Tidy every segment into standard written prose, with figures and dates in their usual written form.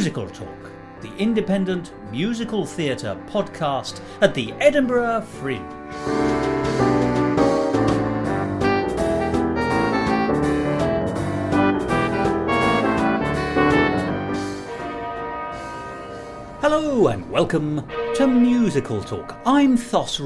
Musical Talk, the independent musical theatre podcast at the Edinburgh Fringe. Hello and welcome to Musical Talk. I'm Thos,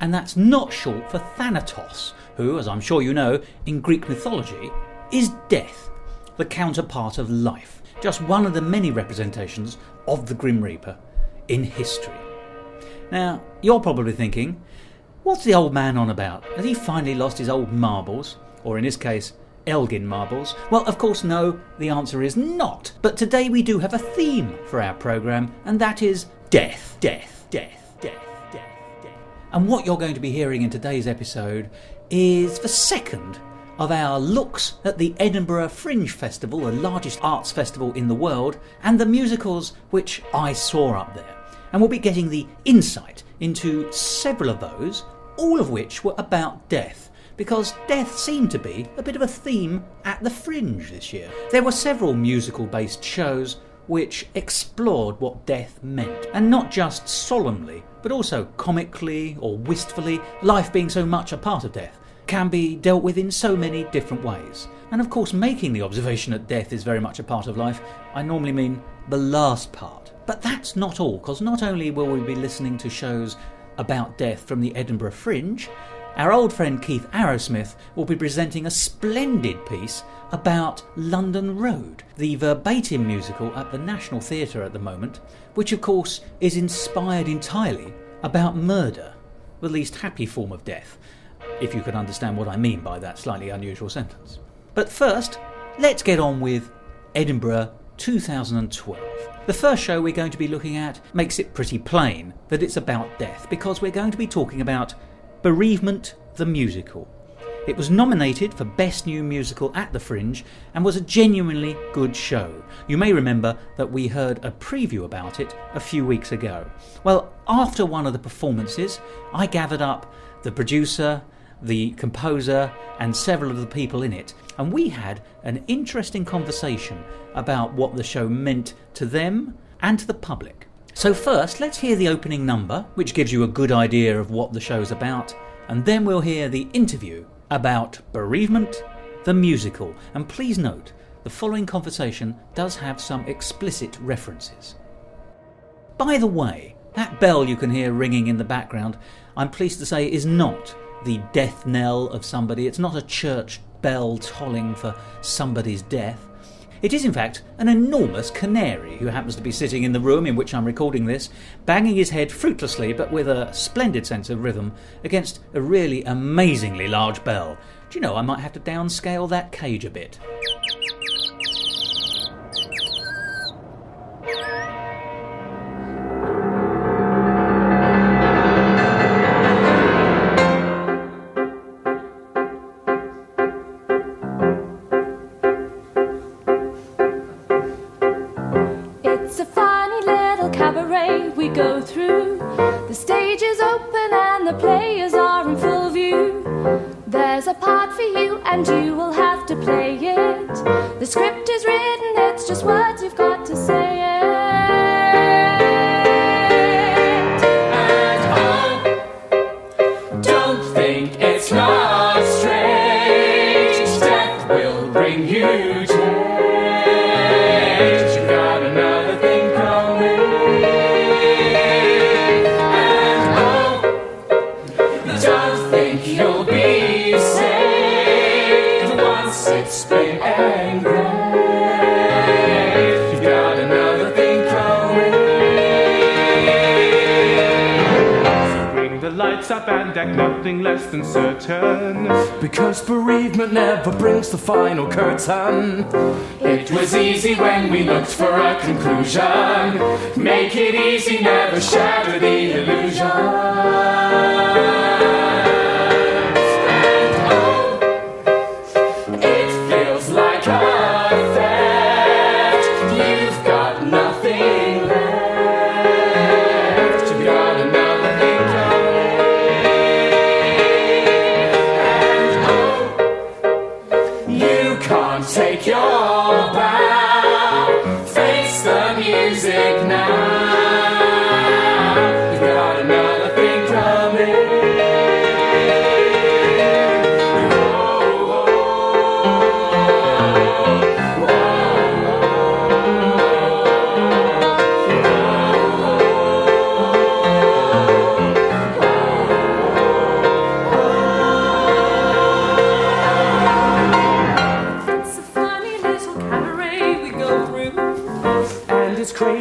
and that's not short for Thanatos, who, as I'm sure you know, in Greek mythology, is death, the counterpart of life, just one of the many representations of the Grim Reaper in history. Now, you're probably thinking, what's the old man on about? Has he finally lost his old marbles? Or in this case, Elgin marbles? Well, of course no, the answer is not. But today we do have a theme for our programme, and that is death, death, death, death, death, death. And what you're going to be hearing in today's episode is the second of our looks at the Edinburgh Fringe Festival, the largest arts festival in the world, and the musicals which I saw up there. And we'll be getting the insight into several of those, all of which were about death, because death seemed to be a bit of a theme at the Fringe this year. There were several musical-based shows which explored what death meant, and not just solemnly, but also comically or wistfully, life being so much a part of death can be dealt with in so many different ways. And of course, making the observation that death is very much a part of life, I normally mean the last part. But that's not all, because not only will we be listening to shows about death from the Edinburgh Fringe, our old friend Keith Arrowsmith will be presenting a splendid piece about London Road, the verbatim musical at the National Theatre at the moment, which of course is inspired entirely about murder, the least happy form of death, if you can understand what I mean by that slightly unusual sentence. But first, let's get on with Edinburgh 2012. The first show we're going to be looking at makes it pretty plain that it's about death, because we're going to be talking about Bereavement the Musical. It was nominated for Best New Musical at the Fringe and was a genuinely good show. You may remember that we heard a preview about it a few weeks ago. Well, after one of the performances, I gathered up the producer, the composer and several of the people in it, and we had an interesting conversation about what the show meant to them and to the public. So first, let's hear the opening number, which gives you a good idea of what the show's about, and then we'll hear the interview about Bereavement the Musical. And please note, the following conversation does have some explicit references. By the way, that bell you can hear ringing in the background, I'm pleased to say, is not the death knell of somebody. It's not a church bell tolling for somebody's death. It is in fact an enormous canary who happens to be sitting in the room in which I'm recording this, banging his head fruitlessly but with a splendid sense of rhythm against a really amazingly large bell. Do you know, I might have to downscale that cage a bit. Nothing less than certain, because bereavement never brings the final curtain. It was easy when we looked for a conclusion. Make it easy, never shatter the illusion. And oh, it feels like a theft. You've got nothing left. You've got another thing coming. Take your bow, face the music.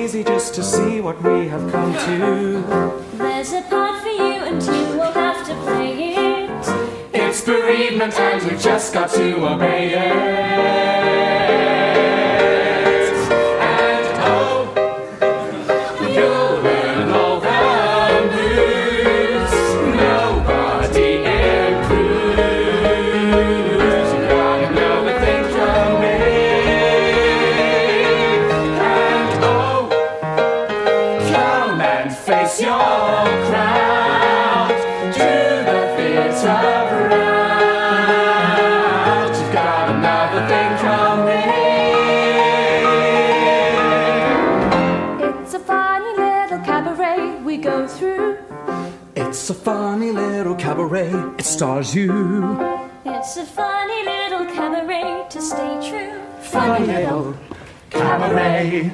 easy just to see what we have come to. There's a part for you and you will have to play it. It's bereavement and we've just got to obey it. And oh, you'll learn all the blues. Nobody improves. You gotta know the thing from me. And oh, come and face your crowd. Do the theatre proud. You've got another thing from me. It's a funny little cabaret we go through. It's a funny little cabaret, it stars you. It's a funny little cabaret to stay true. Funny little cabaret.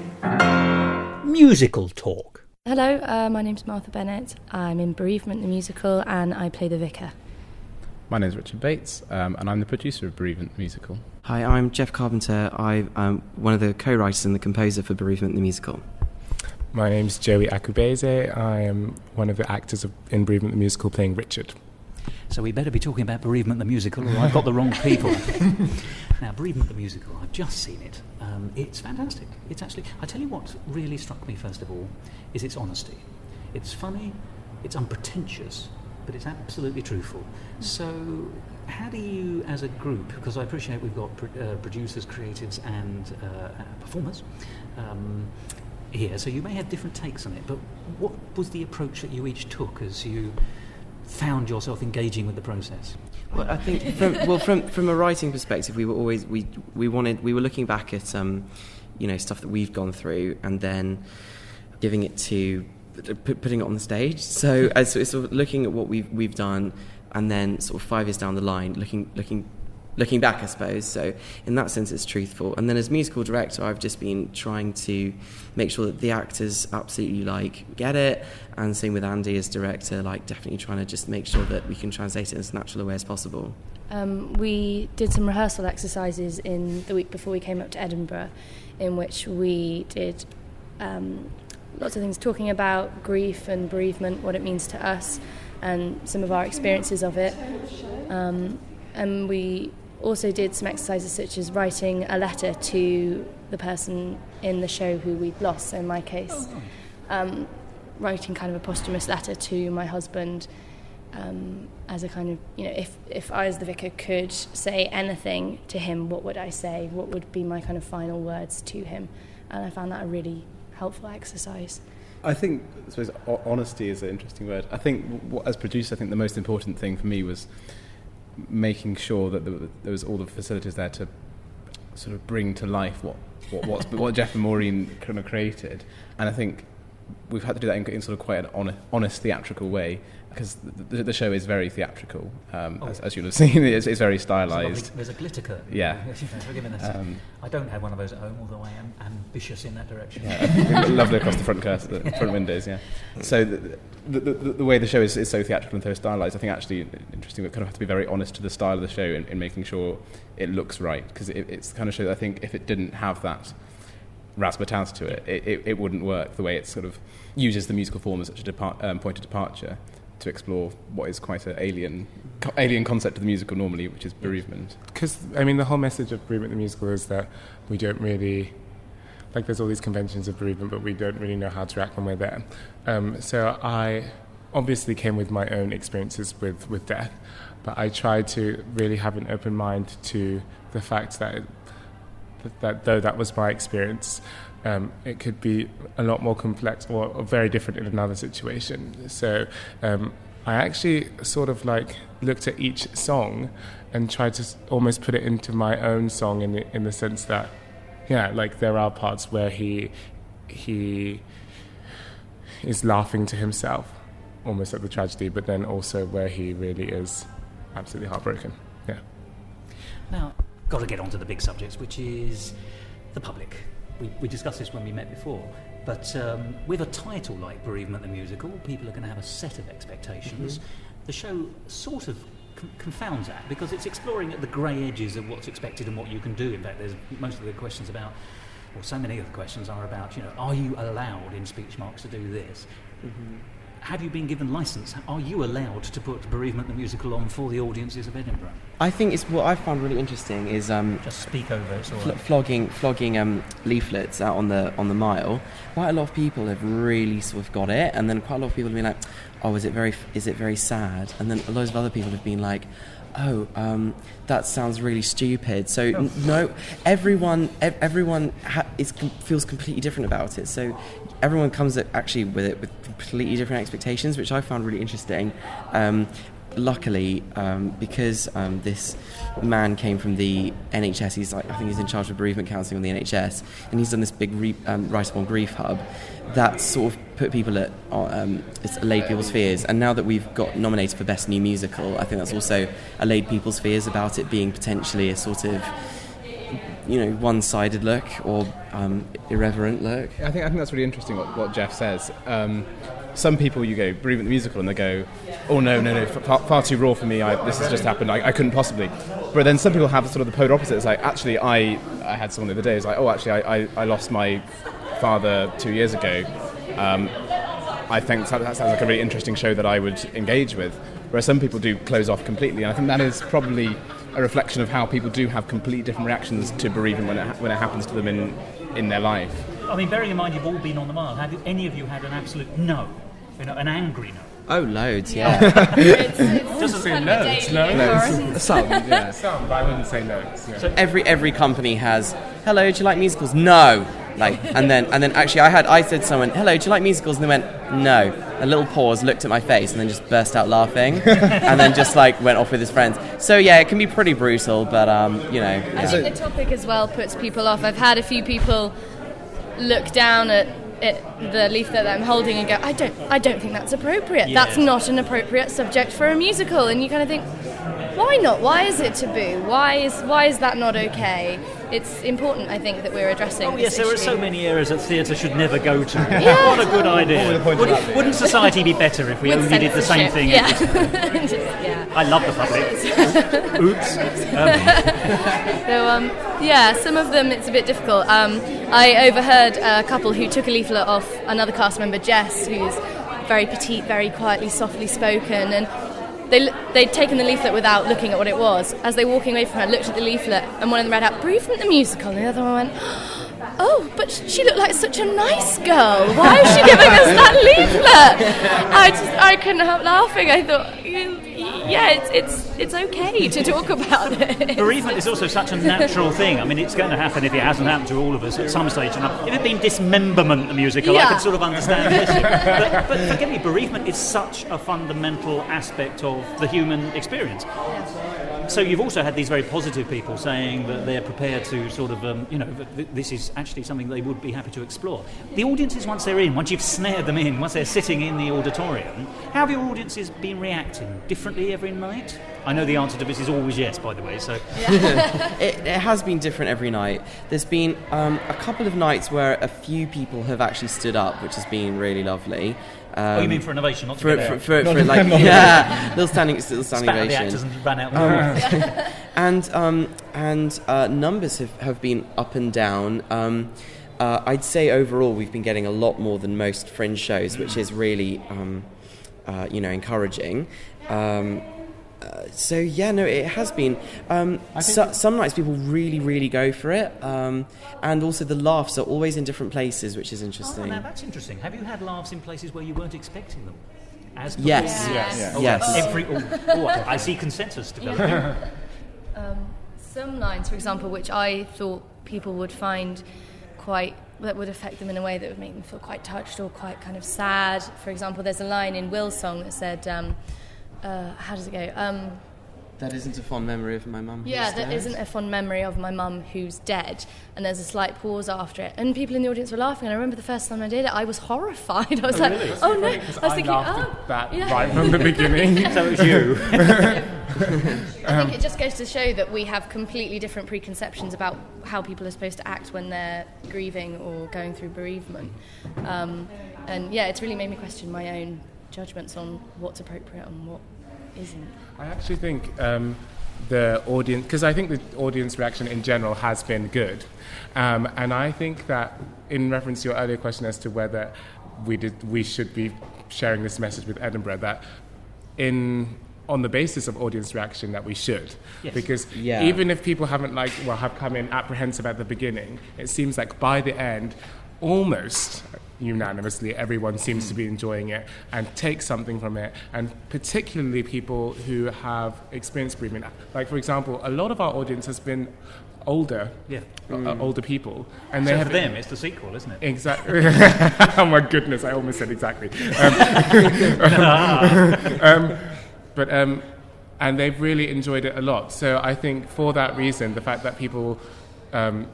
Musical talk. Hello, my name's Martha Bennett. I'm in Bereavement the Musical and I play the vicar. My name's Richard Bates, and I'm the producer of Bereavement the Musical. Hi, I'm Jeff Carpenter. I'm one of the co-writers and the composer for Bereavement the Musical. My name's Joey Akubeze. I am one of the actors in Bereavement the Musical playing Richard. So we better be talking about Bereavement the Musical, or I've got the wrong people. Now, Bereavement the Musical, I've just seen it. It's fantastic. It's actually... I tell you what really struck me, first of all, is its honesty. It's funny, it's unpretentious, but it's absolutely truthful. So how do you, as a group, because I appreciate we've got producers, creatives and performers here, so you may have different takes on it, but what was the approach that you each took as you found yourself engaging with the process? Well, I think from a writing perspective, we were always we were looking back at stuff that we've gone through and then giving it to putting it on the stage. So as sort of looking at what we've done, and then sort of 5 years down the line, looking back, I suppose. So in that sense, it's truthful. And then as musical director, I've just been trying to make sure that the actors absolutely get it. And same with Andy as director, definitely trying to just make sure that we can translate it as natural a way as possible. We did some rehearsal exercises in the week before we came up to Edinburgh, in which we did lots of things talking about grief and bereavement, what it means to us, and some of our experiences of it. And we also did some exercises such as writing a letter to the person in the show who we'd lost. So in my case, writing kind of a posthumous letter to my husband, as a kind of, if I as the vicar could say anything to him, what would I say? What would be my kind of final words to him? And I found that a really helpful exercise. I think, I suppose, honesty is an interesting word. I think, as producer, I think the most important thing for me was making sure that there was all the facilities there to sort of bring to life what Jeff and Maureen kind of created. And I think we've had to do that in sort of quite an honest theatrical way, because the show is very theatrical, as you'll have seen. It's very stylised. There's a glitter curtain. Yeah. Forgive me, I don't have one of those at home, although I am ambitious in that direction. Yeah, lovely across the front curtain, the front windows. Yeah. So the way the show is so theatrical and so stylised, I think actually interesting. We kind of have to be very honest to the style of the show in making sure it looks right, because it's the kind of show that I think if it didn't have that razzmatazz to it wouldn't work. The way it sort of uses the musical form as such a point of departure to explore what is quite an alien concept of the musical normally, which is bereavement. Because, the whole message of Bereavement the Musical is that we don't really... there's all these conventions of bereavement, but we don't really know how to act when we're there. So I obviously came with my own experiences with death, but I tried to really have an open mind to the fact that though that was my experience, it could be a lot more complex or very different in another situation. So I actually sort of looked at each song and tried to almost put it into my own song in the sense that, there are parts where he is laughing to himself, almost at the tragedy, but then also where he really is absolutely heartbroken. Yeah. Now, got to get on to the big subjects, which is the public. We discussed this when we met before, but with a title like Bereavement the Musical, people are going to have a set of expectations. Mm-hmm. The show sort of confounds that, because it's exploring at the grey edges of what's expected and what you can do. In fact, there's most of the questions about well, so many of the questions are about, are you allowed in speech marks to do this? Mm-hmm. Have you been given license? Are you allowed to put Bereavement the Musical on for the audiences of Edinburgh? I think it's what I found really interesting is just speak over it. Flogging leaflets out on the mile. Quite a lot of people have really sort of got it, and then quite a lot of people have been like, "Oh, is it very sad?" And then loads of other people have been like, "Oh, that sounds really stupid." So no, everyone feels completely different about it. So everyone comes actually with it with completely different expectations, which I found really interesting. Luckily, because this man came from the NHS, I think he's in charge of bereavement counselling on the NHS, and he's done this big write-up on Grief Hub that sort of put people at it's allayed people's fears. And now that we've got nominated for Best New Musical, I think that's also allayed people's fears about it being potentially a sort of one-sided look or irreverent look. I think that's really interesting what Jeff says. Some people, you go Bereavement the Musical and they go, oh no, far too raw for me, this has just happened, I couldn't possibly. But then some people have sort of the polar opposite. It's like, actually I had someone the other day, it's like, oh actually I lost my father 2 years ago. I think that sounds like a really interesting show that I would engage with. Whereas some people do close off completely, and I think that is probably a reflection of how people do have completely different reactions to bereavement when it happens to them in their life. I mean, bearing in mind you've all been on the mile, have any of you had an absolute no, an angry no? Oh, loads, yeah. Doesn't say no. Some, yeah. Some, but I wouldn't say no. Yeah. So every company has, hello, do you like musicals? No. And then actually I said to someone, hello, do you like musicals? And they went, no. A little pause, looked at my face, and then just burst out laughing, and then just went off with his friends. So yeah, it can be pretty brutal, but I think the topic as well puts people off. I've had a few people look down at the leaflet that I'm holding and go, I don't think that's appropriate. Yeah. That's not an appropriate subject for a musical. And you kind of think, why not? Why is it taboo? Why is that not okay? It's important, I think, that we're addressing this issue. There are so many areas that theatre should never go to. Yeah. What a good idea. Wouldn't society be better if we only did the same thing? Yeah. I love the public. Oops. So, some of them it's a bit difficult. I overheard a couple who took a leaflet off another cast member, Jess, who's very petite, very quietly, softly spoken, and they'd taken the leaflet without looking at what it was. As they were walking away from her, looked at the leaflet, and one of them read out Bereavement the Musical, and the other one went, oh, but she looked like such a nice girl. Why is she giving us that leaflet? I couldn't help laughing. I thought, it's okay to talk about it. Bereavement is also such a natural thing. I mean, it's going to happen if it hasn't happened to all of us at some stage. And if it had been Dismemberment the Musical, I could sort of understand this. But forgive me, bereavement is such a fundamental aspect of the human experience. So you've also had these very positive people saying that they're prepared to sort of, this is actually something they would be happy to explore. The audiences, once you've snared them in, once they're sitting in the auditorium, how have your audiences been reacting? Differently every night? I know the answer to this is always yes, by the way. So it has been different every night. There's been a couple of nights where a few people have actually stood up, which has been really lovely. You mean for innovation, not for little standing Spat ovation. The actors and ran out the and numbers have been up and down. I'd say overall we've been getting a lot more than most Fringe shows, which is really encouraging. It has been. Some nights people really, really go for it, and also the laughs are always in different places, which is interesting. Now that's interesting. Have you had laughs in places where you weren't expecting them? Yes. I see consensus developing. Some lines, for example, which I thought people would find that would affect them in a way that would make them feel quite touched or quite kind of sad. For example, there's a line in Will's song that said, how does it go? That isn't a fond memory of my mum. Yeah, that isn't a fond memory of my mum who's dead. And there's a slight pause after it. And people in the audience were laughing. And I remember the first time I did it, I was horrified. I was really? Oh no. I was thinking, right from the beginning. So it was you. I think it just goes to show that we have completely different preconceptions about how people are supposed to act when they're grieving or going through bereavement. It's really made me question my own judgments on what's appropriate and what isn't. I actually think the audience, because I think the audience reaction in general has been good. And I think that in reference to your earlier question as to whether we should be sharing this message with Edinburgh, that on the basis of audience reaction that we should. Yes. Because even if people have come in apprehensive at the beginning, it seems like by the end, almost unanimously, everyone seems to be enjoying it and take something from it, and particularly people who have experienced bereavement. Like, for example, a lot of our audience has been older people, and they so have for them it's the sequel, isn't it? Exactly. Oh my goodness, I almost said exactly. And they've really enjoyed it a lot. So I think for that reason, the fact that people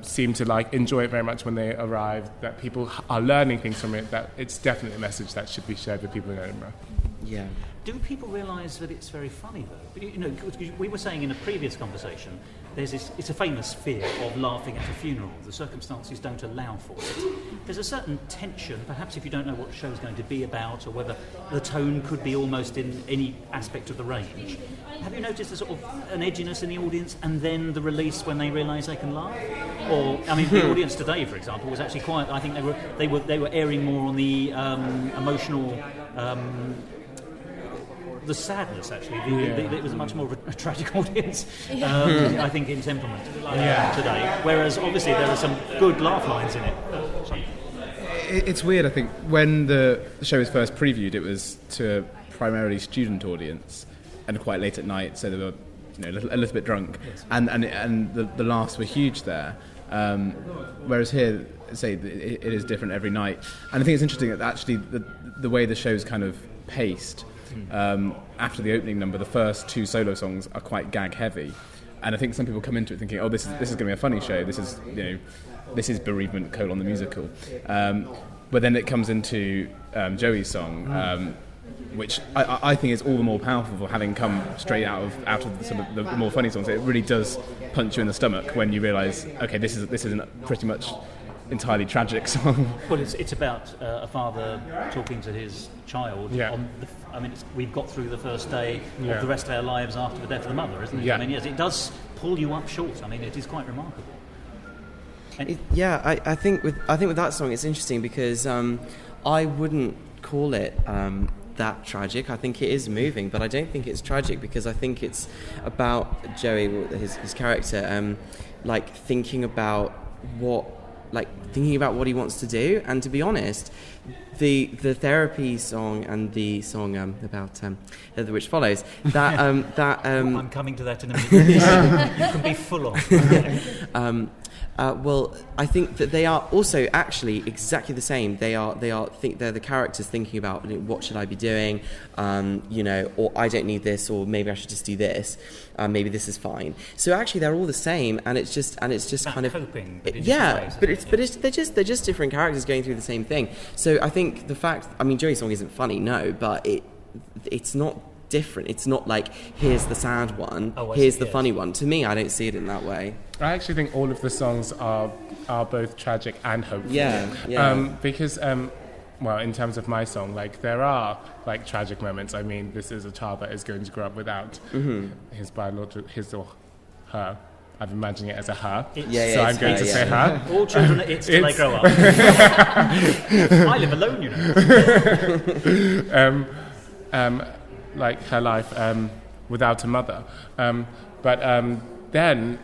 seem to enjoy it very much when they arrive, that people are learning things from it, that it's definitely a message that should be shared with people in Edinburgh. Yeah. Do people realise that it's very funny, though? You know, we were saying in a previous conversation, it's a famous fear of laughing at a funeral. The circumstances don't allow for it. There's a certain tension, perhaps if you don't know what the show's going to be about, or whether the tone could be almost in any aspect of the range. Have you noticed a sort of an edginess in the audience, and then the release when they realise they can laugh? Or, I mean, the audience today, for example, was actually quite. I think they were airing more on the emotional. The sadness, actually. It was a much more a tragic audience, I think, in temperament today. Whereas, obviously, there are some good laugh lines in it. It's weird, I think. When the show was first previewed, it was to a primarily student audience and quite late at night, so they were a little bit drunk. Yes. And the laughs were huge there. Whereas here, say, it is different every night. And I think it's interesting that actually the way the show's kind of paced, after the opening number, the first two solo songs are quite gag heavy, and I think some people come into it thinking, oh, this is going to be a funny show. This is bereavement : the musical. But then it comes into Joey's song, which I think is all the more powerful for having come straight out of some of the more funny songs. It really does punch you in the stomach when you realise, okay, this is a pretty much entirely tragic song. Well, it's about a father talking to his child. Yeah. We've got through the first day of the rest of our lives after the death of the mother, isn't it? Yeah. I mean, yes, it does pull you up short. I mean, it is quite remarkable. I think with that song, it's interesting because I wouldn't call it that tragic. I think it is moving, but I don't think it's tragic because I think it's about Joey, his character, thinking about what he wants to do. And to be honest, the therapy song and the song about Heather Which Follows, that I'm coming to that in a minute. You can be full on. Well, I think that they are also actually exactly the same. They're the characters thinking about what should I be doing, or I don't need this, or maybe I should just do this. Maybe this is fine. So actually, they're all the same, and it's just kind of coping. They're just different characters going through the same thing. So I think the fact, Joey's song isn't funny, no, but it's not different. It's not like here's the sad one, here's the funny one. To me, I don't see it in that way. I actually think all of the songs are both tragic and hopeful. Because in terms of my song, there are tragic moments. I mean, this is a child that is going to grow up without his biological, his or her. I'm imagining it as a her, so I'm going to say her. All children are it's till they grow up. I live alone, her life without a mother. But then,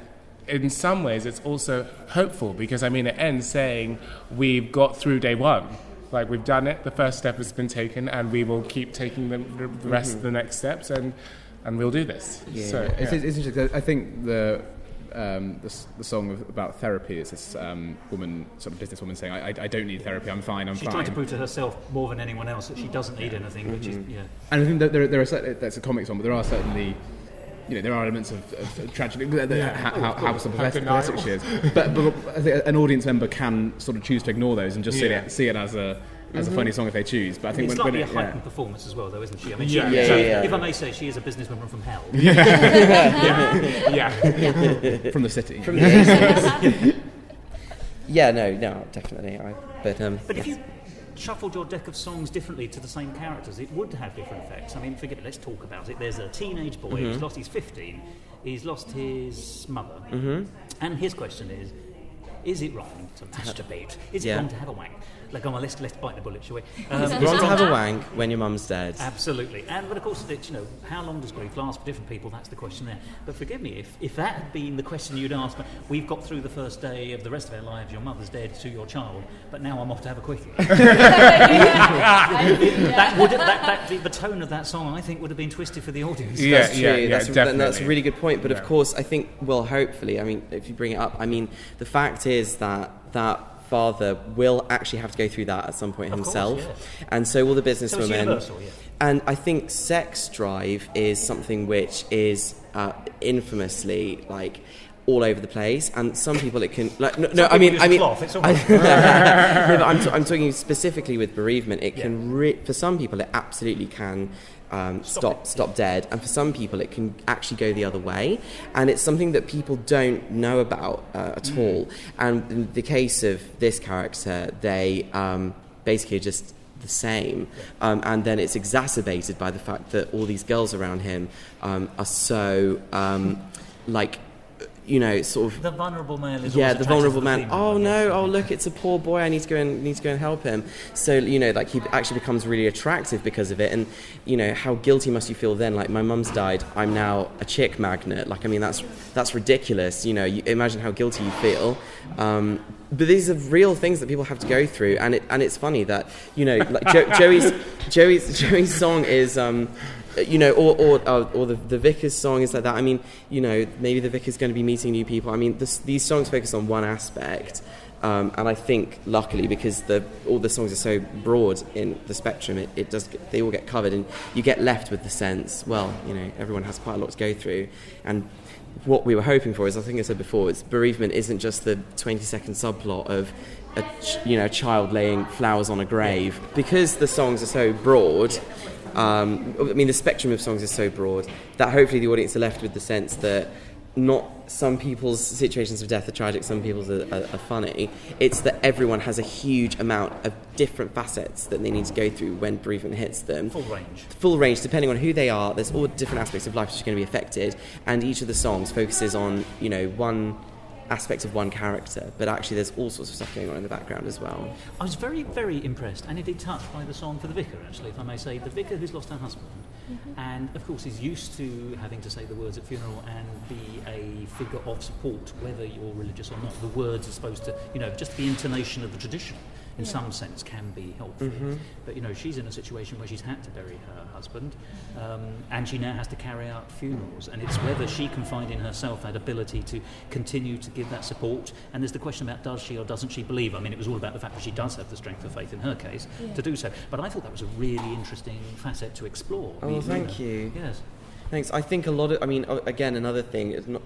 in some ways, it's also hopeful because, it ends saying we've got through day one. We've done it, the first step has been taken, and we will keep taking the rest of the next steps, and we'll do this. Yeah. So it's interesting. I think the song about therapy is this woman, sort of businesswoman, saying, I don't need therapy, I'm fine. She's trying to prove to herself more than anyone else that she doesn't need anything, which is, And I think that there are that's a comic song, but there are certainly, there are elements of tragedy, how pathetic she is. But I think an audience member can sort of choose to ignore those and just see it as a funny song if they choose. But I think it's slightly a heightened performance as well, though, isn't she? If I may say, she is a businesswoman from hell. From the city. From the 80s. No, definitely. But if you shuffled your deck of songs differently to the same characters, it would have different effects. Forget it, let's talk about it. There's a teenage boy who's lost, he's 15. He's lost his mother. And his question is it wrong to masturbate? Is it wrong to have a wank? Like, let's bite the bullet, shall we? It's wrong to have a wank when your mum's dead. Absolutely. But of course, it's, how long does grief last for different people? That's the question there. But forgive me, if that had been the question you'd asked, but we've got through the first day of the rest of our lives, your mother's dead to your child, but now I'm off to have a quickie. The tone of that song, I think, would have been twisted for the audience. That's true. Definitely. That's a really good point. But of course, I think, well, hopefully, I mean, if you bring it up, I mean, the fact is that father will actually have to go through that at some point himself. And so will the businesswomen. So it's universal, And I think sex drive is something which is infamously, like, all over the place, and some people it can I'm talking specifically with bereavement. It can for some people it absolutely can stop dead, and for some people it can actually go the other way, and it's something that people don't know about at all. And in the case of this character, they basically are just the same, and then it's exacerbated by the fact that all these girls around him are so sort of the vulnerable man. The vulnerable man. Oh no! Oh look, it's a poor boy. I need to go and help him. So he actually becomes really attractive because of it. And how guilty must you feel then? Like, my mum's died. I'm now a chick magnet. Like, I mean, that's ridiculous. You imagine how guilty you feel. But these are real things that people have to go through, and it's funny that Joey's song is. Or the vicar's song is like that. I mean, maybe the vicar's going to be meeting new people. I mean, these songs focus on one aspect, and I think luckily, because all the songs are so broad in the spectrum, they all get covered, and you get left with the sense, well, everyone has quite a lot to go through, and what we were hoping for, as I think I said before, is bereavement isn't just the 20-second subplot of a child laying flowers on a grave, because the songs are so broad. The spectrum of songs is so broad that hopefully the audience are left with the sense that not some people's situations of death are tragic, some people's are funny. It's that everyone has a huge amount of different facets that they need to go through when bereavement hits them. Full range, depending on who they are. There's all different aspects of life which are going to be affected, and each of the songs focuses on, one aspect of one character, but actually there's all sorts of stuff going on in the background as well. I was very, very impressed and indeed touched by the song for the vicar, actually, if I may say. The vicar who's lost her husband, and of course is used to having to say the words at funeral and be a figure of support, whether you're religious or not. The words are supposed to, just the intonation of the tradition in some sense can be helpful. But she's in a situation where she's had to bury her husband, and she now has to carry out funerals, and it's whether she can find in herself that ability to continue to give that support. And there's the question about does she or doesn't she believe. I mean, it was all about the fact that she does have the strength of faith in her case to do so, but I thought that was a really interesting facet to explore. Thank you. Yes. Thanks. I think a lot of, again, another thing is not,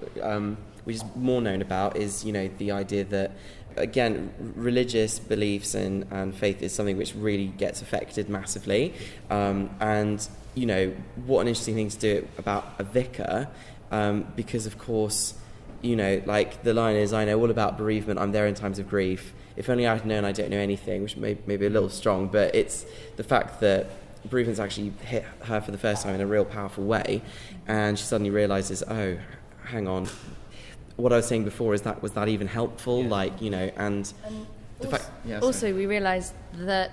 which is more known about is, the idea that, again, religious beliefs and faith is something which really gets affected massively. And, what an interesting thing to do about a vicar, because, of course, like the line is, I know all about bereavement, I'm there in times of grief. If only I had known I don't know anything, which may be a little strong, but it's the fact that bereavement's actually hit her for the first time in a real powerful way, and she suddenly realises, oh, hang on, what I was saying before, was that even helpful? And the fact... Also, we realised that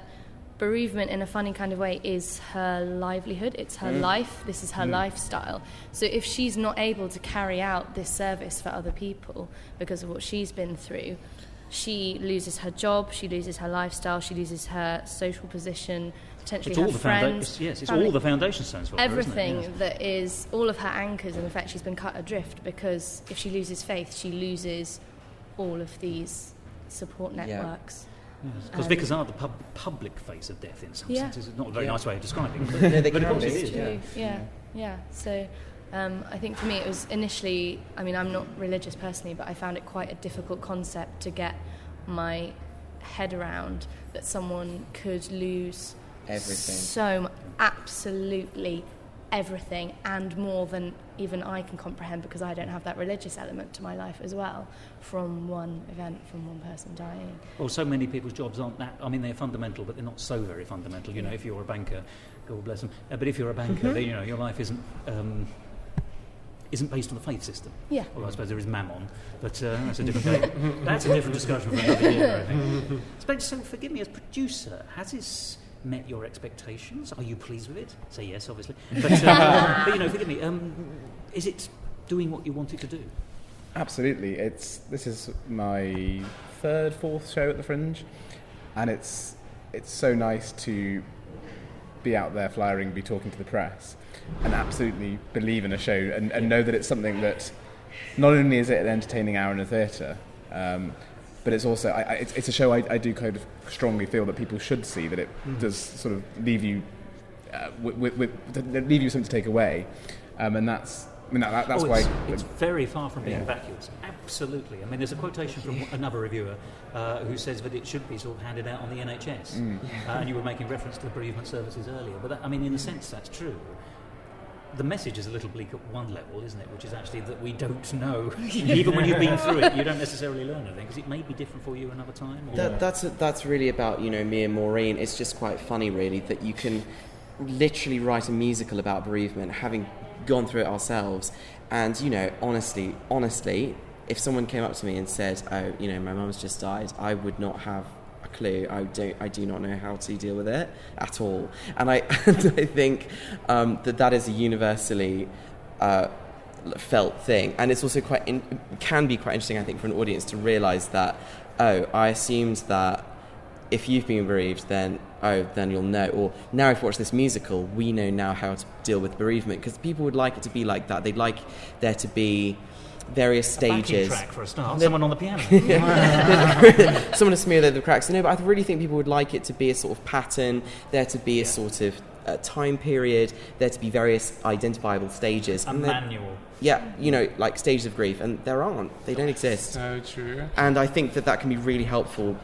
bereavement in a funny kind of way is her livelihood, it's her life, this is her lifestyle. So if she's not able to carry out this service for other people because of what she's been through, she loses her job, she loses her lifestyle, she loses her social position, potentially her friends. It's all the foundation stones for her, everything isn't it? that is all of her anchors. In effect, she's been cut adrift because if she loses faith, she loses all of these support networks. Because vicars are the public face of death in some sense. It's not a very nice way of describing it, but of course it is. So I think for me it was initially, I'm not religious personally, but I found it quite a difficult concept to get my head around, that someone could lose everything. Absolutely everything, and more than even I can comprehend, because I don't have that religious element to my life as well, from one event, from one person dying. Well, so many people's jobs aren't that, they're fundamental, but they're not so very fundamental. If you're a banker, God bless them, but if you're a banker, then, your life isn't isn't based on the faith system. Yeah. Although I suppose there is Mammon, but that's a different game. That's a different discussion for another year, I think. So forgive me, as producer, has this met your expectations? Are you pleased with it? Say yes, obviously. But forgive me. Is it doing what you want it to do? Absolutely. This is my fourth show at the Fringe, and it's so nice to be out there flyering, be talking to the press, and absolutely believe in a show and know that it's something that not only is it an entertaining hour in a theatre, but it's also it's a show I do kind of strongly feel that people should see, that it does sort of leave you leave you something to take away, and that's why it's very far from being vacuous. Absolutely. I mean, there's a quotation from another reviewer who says that it should be sort of handed out on the NHS, and you were making reference to the bereavement services earlier. But in a sense, that's true. The message is a little bleak at one level, isn't it? Which is actually that we don't know. Even when you've been through it, you don't necessarily learn anything, because it may be different for you another time. Or... That's really about me and Maureen. It's just quite funny, really, that you can literally write a musical about bereavement, having gone through it ourselves. And honestly, if someone came up to me and said, my mum's just died, I would not have a clue. I do not know how to deal with it at all. And I think that is a universally felt thing. And it's also can be quite interesting, I think, for an audience to realise that, I assumed that if you've been bereaved, then you'll know. Or now if you watch this musical, we know now how to deal with bereavement, because people would like it to be like that. They'd like there to be various stages. A backing track for a start. Someone on the piano. Someone to smear the cracks. But I really think people would like it to be a sort of pattern, there to be a sort of time period, there to be various identifiable stages. A manual. Yeah, like stages of grief, and there aren't. They don't exist. So true. And I think that can be really helpful.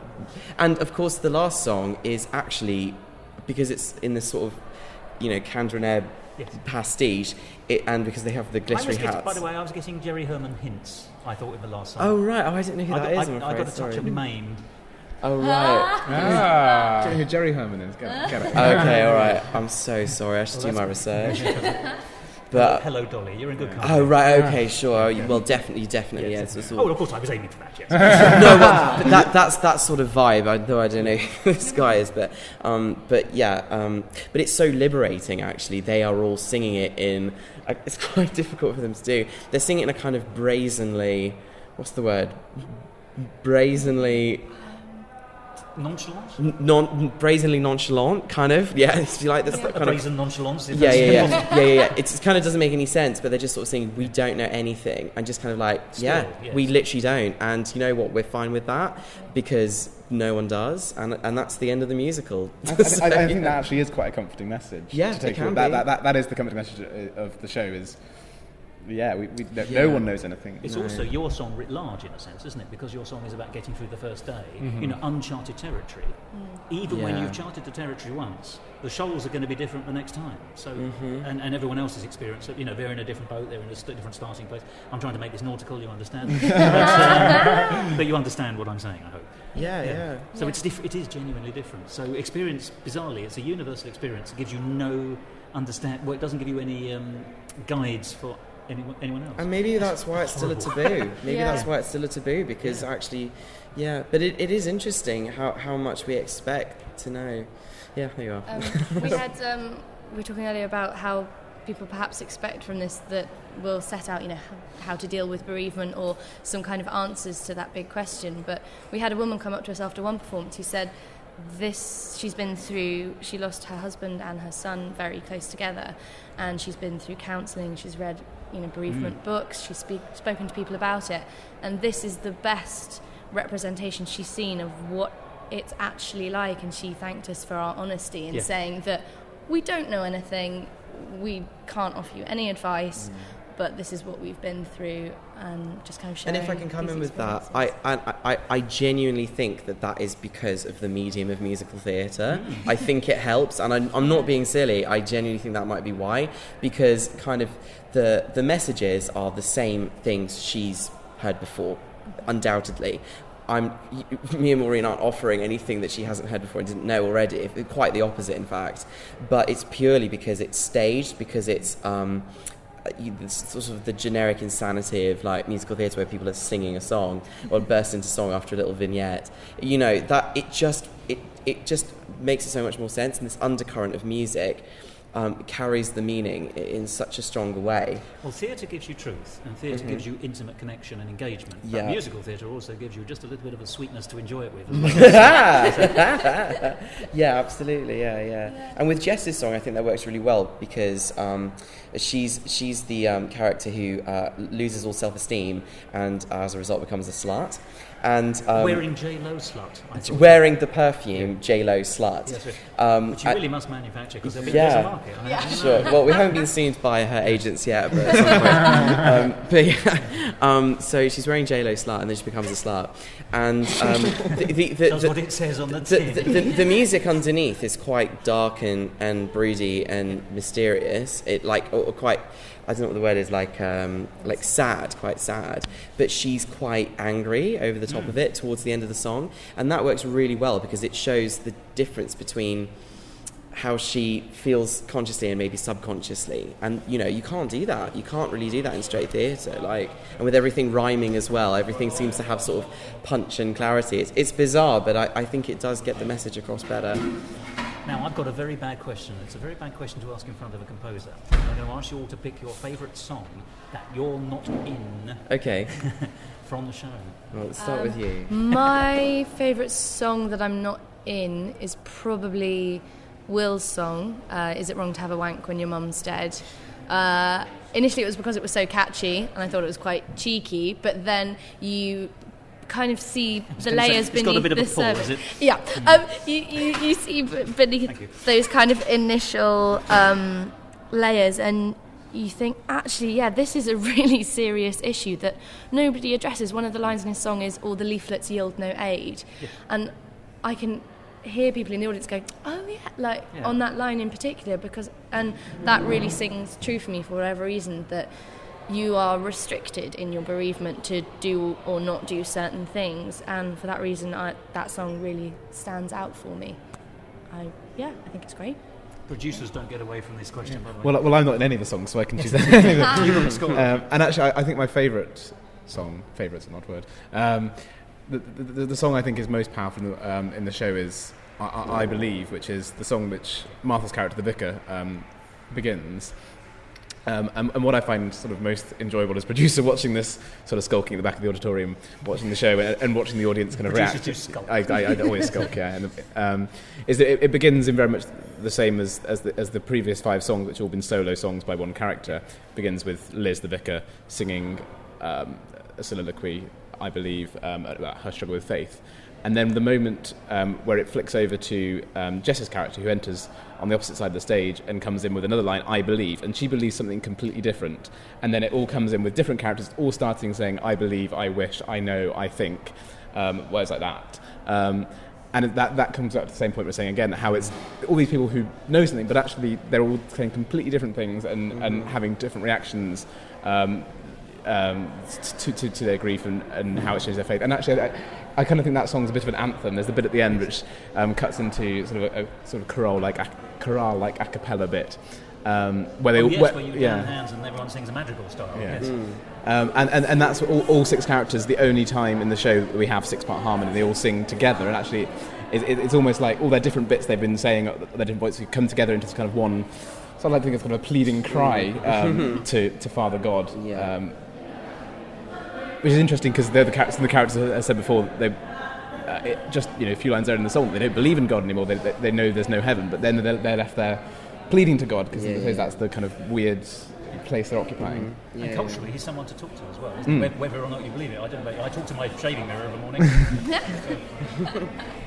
And of course, the last song is actually, because it's in this sort of, Candronair pastiche, and because they have the glittery hats. By the way, I was getting Jerry Herman hints, I thought, in the last song. Oh, right. I didn't know who that is, I'm afraid. I got a touch of Maine. Oh, right. Do you know who Jerry Herman is? Get it. Okay, all right. I'm so sorry. I should do my research. But hello, Dolly. You're in good company. Oh, right. Okay, sure. Well, definitely. Yes. Of course, I was aiming for that. Yes. No, but that's that sort of vibe. Though I don't know who this guy is, but it's so liberating. Actually, they are all singing it in. It's quite difficult for them to do. They're singing it in a kind of brazenly. What's the word? Brazenly. Nonchalant? Brazenly nonchalant, kind of. Yeah, if you like this kind of brazen nonchalance. Yeah. It kind of doesn't make any sense, but they're just sort of saying we don't know anything, and just kind of like, we literally don't. And you know what? We're fine with that because no one does, and that's the end of the musical. I think that actually is quite a comforting message. Yeah, to take it can be. That is the comforting message of the show. Is no one knows anything. It's also your song writ large, in a sense, isn't it? Because your song is about getting through the first day, uncharted territory. Even when you've charted the territory once, the shoals are going to be different the next time. So, and everyone else's experience, they're in a different boat, they're in a different starting place. I'm trying to make this nautical, you understand? But you understand what I'm saying, I hope. Yeah. So it is genuinely different. So experience, bizarrely, it's a universal experience. It gives you no it doesn't give you any guides for anyone else. And maybe that's why it's still a taboo. That's why it's still a taboo, because actually, but it is interesting how much we expect to know. Yeah, there you are. We were talking earlier about how people perhaps expect from this that we'll set out, how to deal with bereavement or some kind of answers to that big question. But we had a woman come up to us after one performance who said she lost her husband and her son very close together, and she's been through counselling, she's read bereavement books, she's spoken to people about it, and this is the best representation she's seen of what it's actually like. And she thanked us for our honesty in saying that we don't know anything, we can't offer you any advice, but this is what we've been through, and just kind of sharing. And if I can come in with that, I genuinely think that is because of the medium of musical theatre. I think it helps, and I'm not being silly. I genuinely think that might be why, because kind of the messages are the same things she's heard before, undoubtedly. Me and Maureen aren't offering anything that she hasn't heard before and didn't know already. Quite the opposite, in fact. But it's purely because it's staged, because it's sort of the generic insanity of like musical theatre where people are singing a song or burst into song after a little vignette, that it just makes it so much more sense, and this undercurrent of music carries the meaning in such a stronger way. Well, theatre gives you truth, and theatre gives you intimate connection and engagement. But musical theatre also gives you just a little bit of a sweetness to enjoy it with. Yeah, absolutely. Yeah. And with Jess's song, I think that works really well because she's the character who loses all self-esteem and as a result becomes a slut. And wearing J-Lo slut. Wearing the perfume J-Lo slut. Yes, which you really must manufacture because there's a market. Sure. Well, we haven't been sued by her agents yet, but at some point. So she's wearing J-Lo slut, and then she becomes a slut. And that's what it says on the tin. The music underneath is quite dark and broody and mysterious. It or quite. I don't know what the word is, like sad, quite sad. But she's quite angry over the top of it towards the end of the song. And that works really well because it shows the difference between how she feels consciously and maybe subconsciously. And, you can't do that. You can't really do that in straight theatre. And with everything rhyming as well, everything seems to have sort of punch and clarity. It's bizarre, but I think it does get the message across better. Now, I've got a very bad question. It's a very bad question to ask in front of a composer. I'm going to ask you all to pick your favourite song that you're not in. Okay. From the show. Well, let's start with you. My favourite song that I'm not in is probably Will's song, Is It Wrong to Have a Wank When Your Mum's Dead? Initially it was because it was so catchy and I thought it was quite cheeky, but then you kind of see the layers beneath got a bit of a this pull, is it? Yeah. You see beneath those kind of initial layers, and you think, actually, this is a really serious issue that nobody addresses. One of the lines in his song is, all the leaflets yield no aid. Yeah. And I can hear people in the audience going, oh yeah, on that line in particular, and that really sings true for me for whatever reason, that you are restricted in your bereavement to do or not do certain things, and for that reason that song really stands out for me. I think it's great. Producers don't get away from this question, by the way. Well, I'm not in any of the songs, so I can choose any of them. And actually, I think my favourite song, favourite's an odd word, the song I think is most powerful in the show is I Believe, which is the song which Martha's character, the vicar, begins. And what I find sort of most enjoyable as producer, watching this sort of skulking at the back of the auditorium, watching the show and watching the audience kind of react. I always skulk, yeah. And, is that it begins in very much the same as the previous 5 songs, which have all been solo songs by one character. It begins with Liz, the vicar, singing a soliloquy, I believe, about her struggle with faith. And then the moment where it flicks over to Jess's character, who enters on the opposite side of the stage and comes in with another line, I believe, and she believes something completely different. And then it all comes in with different characters, all starting saying, I believe, I wish, I know, I think, words like that. And that comes up to the same point we're saying again, how it's all these people who know something, but actually they're all saying completely different things and having different reactions to their grief and how it shows their faith. And actually, I kind of think that song's a bit of an anthem. There's a bit at the end which cuts into sort of a sort of chorale-like a cappella bit, where they where you down hands and everyone sings a madrigal style. Yeah. Yes. And that's all 6 characters. The only time in the show that we have 6-part harmony, they all sing together, and actually, it's almost like all their different bits they've been saying, their different voices come together into kind of one. So I like to think it's kind of a pleading cry to Father God. Yeah. Which is interesting because they're the characters, as I said before, they just a few lines there in the song, they don't believe in God anymore. They know there's no heaven, but then they're left there pleading to God because that's the kind of weird place they're occupying. And culturally, he's someone to talk to as well, isn't he? Whether or not you believe it, I don't know. I talk to my shaving mirror every morning.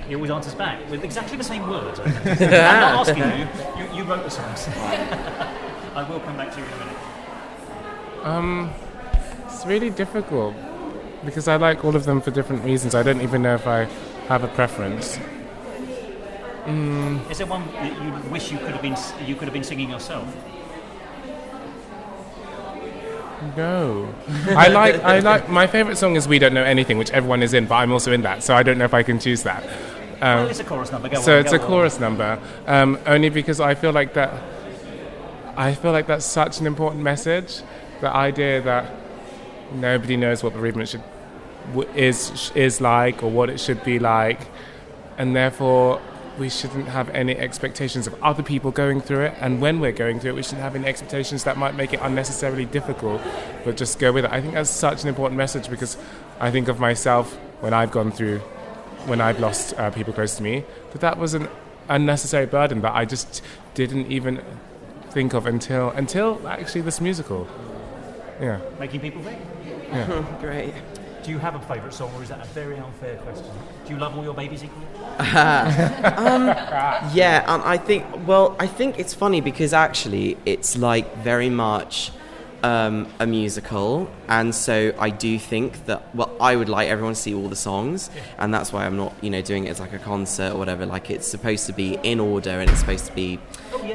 He always answers back with exactly the same words. I'm not asking you. You wrote the songs. I will come back to you in a minute. It's really difficult because I like all of them for different reasons. I don't even know if I have a preference. Is there one that you wish you could have been singing yourself? No. I like my favourite song is We Don't Know Anything, which everyone is in, but I'm also in that, so I don't know if I can choose that. Well, it's a chorus number. Chorus number, only because I feel like that I feel like that's such an important message. The idea that nobody knows what bereavement is like or what it should be like, and therefore we shouldn't have any expectations of other people going through it, and when we're going through it we shouldn't have any expectations that might make it unnecessarily difficult, but just go with it. I think that's such an important message, because I think of myself when I've lost people close to me, that was an unnecessary burden that I just didn't even think of until actually this musical. Yeah. Making people think. Yeah. Great. Do you have a favourite song, or is that a very unfair question? Do you love all your babies equally? Yeah, I think it's funny because actually it's like very much a musical, and so I do think that, I would like everyone to see all the songs, and that's why I'm not, doing it as like a concert or whatever. Like, it's supposed to be in order, and it's supposed to be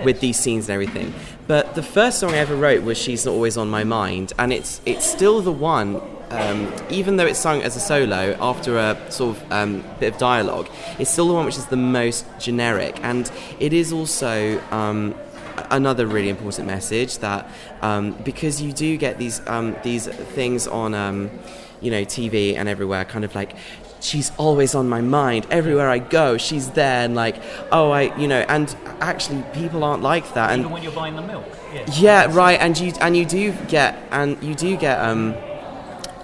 with these scenes and everything. But the first song I ever wrote was She's Not Always on My Mind, and it's still the one. Even though it's sung as a solo after a sort of bit of dialogue, it's still the one which is the most generic, and it is also another really important message that because you do get these things on TV and everywhere, kind of like, she's always on my mind, everywhere I go she's there, and like, and actually people aren't like that. Even and when you're buying the milk. Yeah, right, and you do get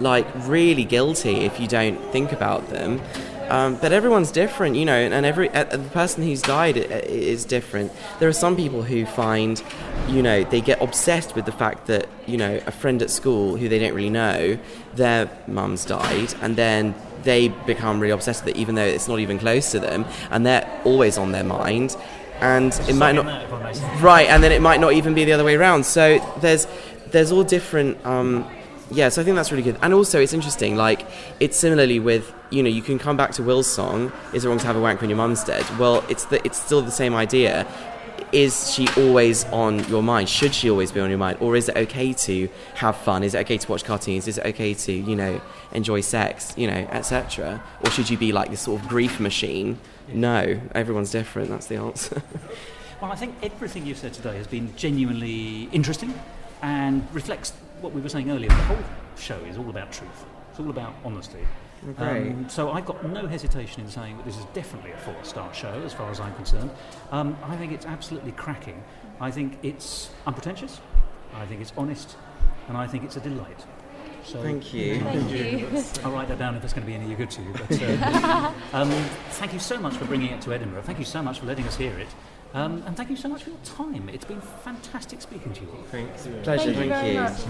like really guilty if you don't think about them. But everyone's different, and the person who's died is different. There are some people who find, they get obsessed with the fact that, a friend at school who they don't really know, their mum's died, and then they become really obsessed with it, even though it's not even close to them, and they're always on their mind. And it might not, right, and then it might not even be the other way around. So there's all different. So I think that's really good. And also it's interesting, like, it's similarly with, you can come back to Will's song, Is It Wrong to Have a Wank When Your Mum's Dead? Well, it's still the same idea. Is she always on your mind? Should she always be on your mind? Or is it okay to have fun? Is it okay to watch cartoons? Is it okay to, enjoy sex, etc.? Or should you be like this sort of grief machine? No, everyone's different, that's the answer. Well, I think everything you've said today has been genuinely interesting and reflects what we were saying earlier. The whole show is all about truth. It's all about honesty. Great. So I've got no hesitation in saying that this is definitely a 4-star show as far as I'm concerned. I think it's absolutely cracking. I think it's unpretentious. I think it's honest. And I think it's a delight. So, Thank you. Thank you. I'll write that down if it's going to be any good to you. But, thank you so much for bringing it to Edinburgh. Thank you so much for letting us hear it. And thank you so much for your time. It's been fantastic speaking to you all. Thanks. Pleasure, Thank you very much.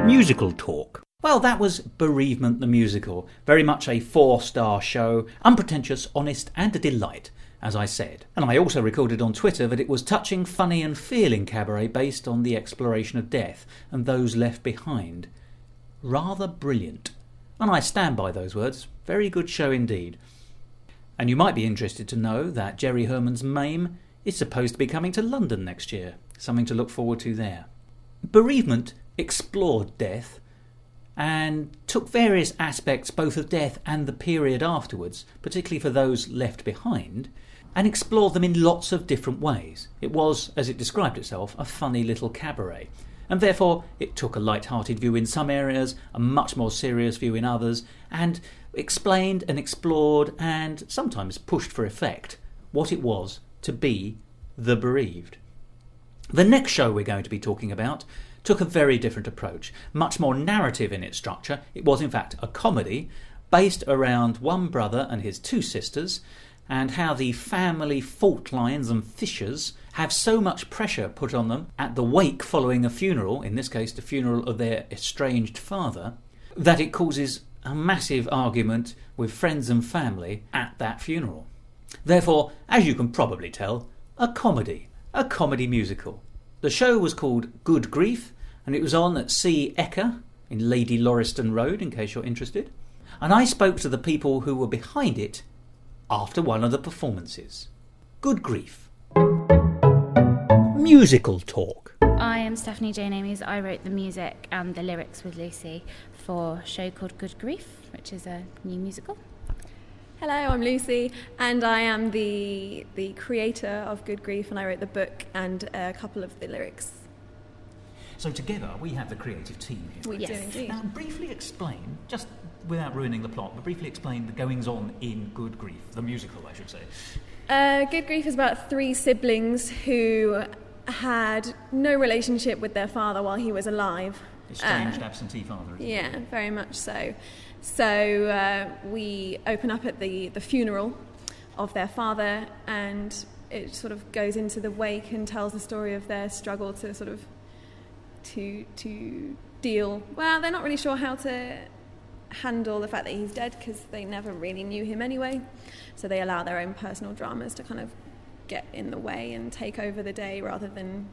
Musical talk. Well, that was Bereavement the Musical. Very much a 4-star show, unpretentious, honest and a delight, as I said. And I also recorded on Twitter that it was touching, funny and feeling cabaret based on the exploration of death and those left behind. Rather brilliant. And I stand by those words. Very good show indeed. And you might be interested to know that Jerry Herman's MAME is supposed to be coming to London next year. Something to look forward to there. Bereavement explored death and took various aspects both of death and the period afterwards, particularly for those left behind, and explored them in lots of different ways. It was, as it described itself, a funny little cabaret. And therefore it took a light-hearted view in some areas, a much more serious view in others, and explained and explored and sometimes pushed for effect what it was to be the bereaved. The next show we're going to be talking about took a very different approach, much more narrative in its structure. It was in fact a comedy based around one brother and his 2 sisters, and how the family fault lines and fissures have so much pressure put on them at the wake following a funeral, in this case the funeral of their estranged father, that it causes a massive argument with friends and family at that funeral. Therefore, as you can probably tell, a comedy musical. The show was called Good Grief, and it was on at C. Ecker in Lady Lauriston Road, in case you're interested. And I spoke to the people who were behind it after one of the performances. Good Grief. Musical talk. I am Stephanie Jane Amies. I wrote the music and the lyrics with Lucy for a show called Good Grief, which is a new musical. Hello, I'm Lucy, and I am the creator of Good Grief, and I wrote the book and a couple of the lyrics. So together we have the creative team here. We do indeed. Now, briefly explain, just without ruining the plot, but briefly explain the goings-on in Good Grief, the musical, I should say. Good Grief is about 3 siblings who had no relationship with their father while he was alive. Estranged absentee father, isn't it? Yeah, very much so. So we open up at the funeral of their father, and it sort of goes into the wake and tells the story of their struggle to sort of to deal. Well, they're not really sure how to handle the fact that he's dead because they never really knew him anyway. So they allow their own personal dramas to kind of get in the way and take over the day rather than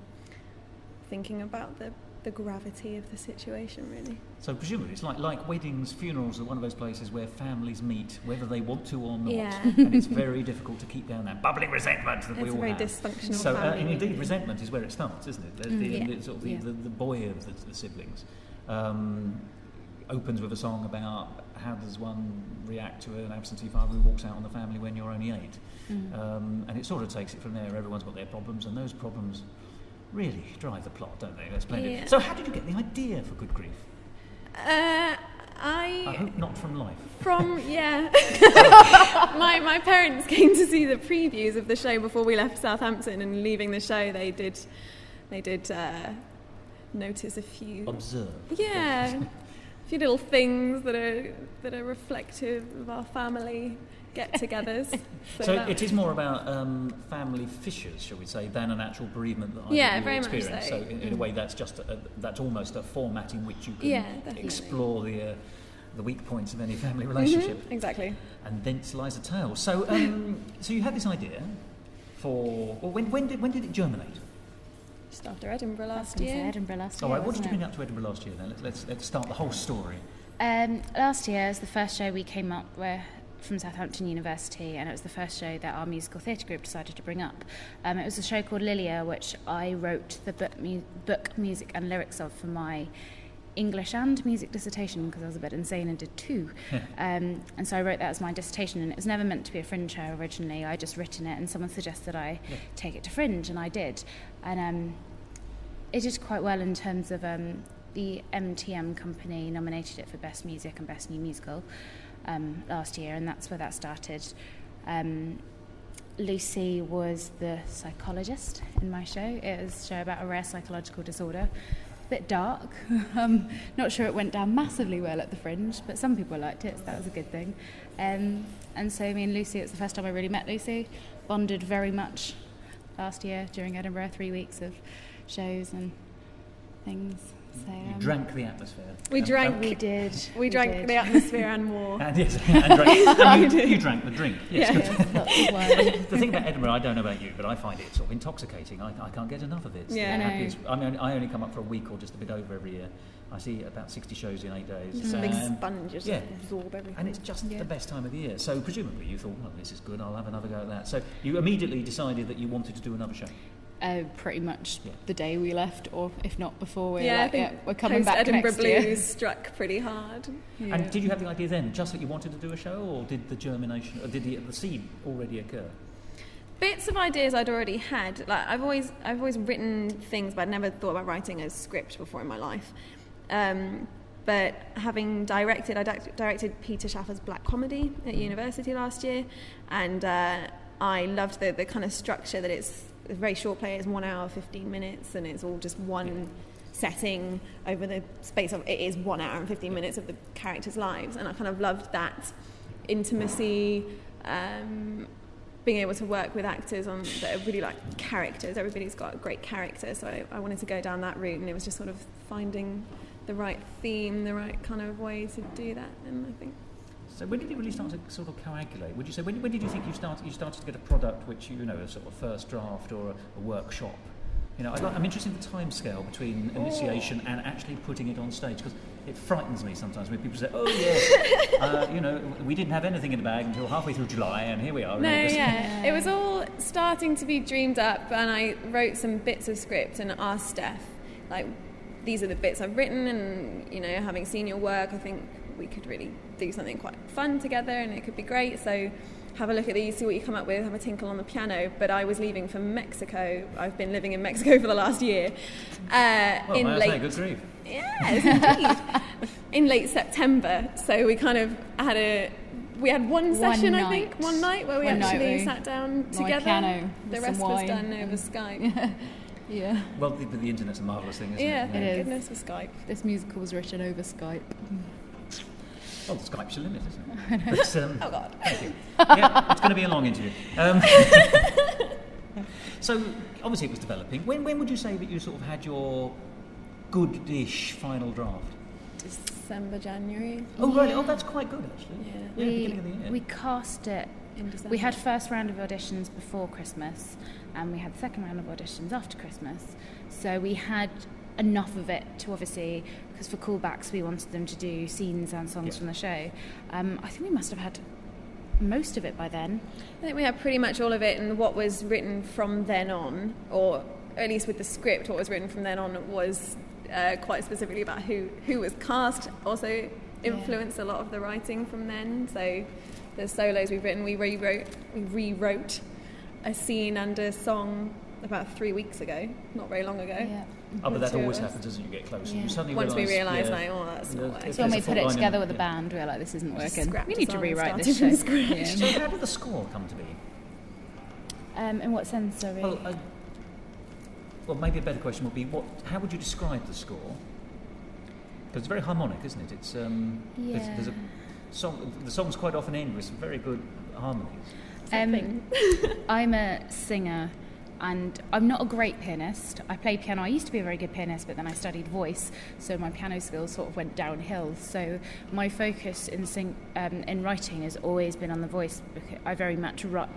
thinking about the gravity of the situation, really. So presumably it's like weddings, funerals are one of those places where families meet whether they want to or not. Yeah. And it's very difficult to keep down that bubbling resentment that we all have. It's a very dysfunctional so, family. and indeed resentment is where it starts, isn't it? The boy of the siblings opens with a song about how does one react to an absentee father who walks out on the family when you're only 8. And it sort of takes it from there. Everyone's got their problems, and those problems really drive the plot, don't they? They're splendid. Yeah. So how did you get the idea for Good Grief? I hope not from life. My parents came to see the previews of the show before we left Southampton, and leaving the show they did notice a few a few little things that are reflective of our family get-togethers. So it is more about family fissures, shall we say, than an actual bereavement that I very experienced. much so. So in a way, that's just that's almost a format in which you can explore the weak points of any family relationship. Exactly. And thence lies a tale. So so you had this idea for when did it germinate? Just after Edinburgh last All right, what did you bring up to Edinburgh last year then? Let's start the whole story. Last year was the first show we came up with from Southampton University, and it was the first show that our musical theatre group decided to bring up. It was a show called Lilia, which I wrote the book, music and lyrics of for my English and music dissertation, because I was a bit insane and did 2. And so I wrote that as my dissertation, and it was never meant to be a Fringe show originally. I just written it, and someone suggested I take it to Fringe, and I did. And it did quite well in terms of the MTM company nominated it for Best Music and Best New Musical last year, and that's where that started. Lucy was the psychologist in my show. It was a show about a rare psychological disorder. A bit dark. Not sure it went down massively well at the Fringe, but some people liked it, so that was a good thing. And so me and Lucy, it was the first time I really met Lucy, bonded very much last year during Edinburgh, 3 weeks of shows and things. So, you drank the atmosphere. We drank the atmosphere and more. And you drank the drink. Yes, Yeah. The thing about Edinburgh, I don't know about you, but I find it sort of intoxicating. I can't get enough of it. I only come up for a week or just a bit over every year. I see about 60 shows in 8 days. It's a big sponge, just absorb everything. And it's just the best time of the year. So presumably you thought, well, this is good, I'll have another go at that. So you immediately decided that you wanted to do another show. Pretty much the day we left, or if not before, we're coming post back Edinburgh next year. Blues struck pretty hard. Yeah. And did you have the idea then, just that you wanted to do a show, or did the germination, or did the seed already occur? Bits of ideas I'd already had. Like I've always written things, but I'd never thought about writing a script before in my life. But having directed, I directed Peter Shaffer's Black Comedy at university last year, and I loved the kind of structure that it's a very short play. It's 1 hour 15 minutes, and it's all just one setting over the space of it is 1 hour and 15 minutes of the characters' lives, and I kind of loved that intimacy. Being able to work with actors that are really like characters. Everybody's got a great character, so I wanted to go down that route, and it was just sort of finding the right theme, the right kind of way to do that. And I think. So when did it really start to sort of coagulate? Would you say when did you think you started to get a product which a sort of first draft or a workshop? I'm interested in the time scale between initiation and actually putting it on stage, because it frightens me sometimes when people say, "Oh yes, we didn't have anything in the bag until halfway through July, and here we are." It was all starting to be dreamed up, and I wrote some bits of script and asked Steph, like, these are the bits I've written, and having seen your work, I think we could really do something quite fun together and it could be great. So have a look at these, see what you come up with, have a tinkle on the piano. But I was leaving for Mexico. I've been living in Mexico for the last year. Good grief. Yes, indeed. In late September. So we kind of had one session, I think, one night where we actually sat down together. Piano, the rest was done over Skype. Yeah. Well, the internet's a marvellous thing, isn't it? Yeah, thank goodness for Skype. This musical was written over Skype. Well, Skype's your limit, isn't it? But, oh, God. Thank you. Yeah, it's going to be a long interview. So, obviously it was developing. When would you say that you sort of had your good-ish final draft? December, January. Oh, right. Oh, that's quite good, actually. Yeah. Beginning of the year. We cast it In December. We had first round of auditions before Christmas, and we had second round of auditions after Christmas. So we had enough of it to obviously, because for callbacks we wanted them to do scenes and songs from the show. I think we must have had most of it by then. I think we had pretty much all of it, and what was written from then on, or at least with the script, what was written from then on was quite specifically about who was cast. Also influenced a lot of the writing from then. So the solos we've written, we rewrote a scene and a song about 3 weeks ago, not very long ago. Yeah. Oh, but that always happens as you get closer. Yeah. You suddenly Once we realise, realise, that's not working. So when we put it together with the band, we were like, this isn't working. We need to rewrite this from shit. scratch. So how did the score come to be? In what sense, sorry? Well, maybe a better question would be, how would you describe the score? Because it's very harmonic, isn't it? It's there's a song. The songs quite often end with some very good harmonies. I'm a singer, and I'm not a great pianist. I play piano. I used to be a very good pianist, but then I studied voice, so my piano skills sort of went downhill. So my focus in writing has always been on the voice. Because I very much write.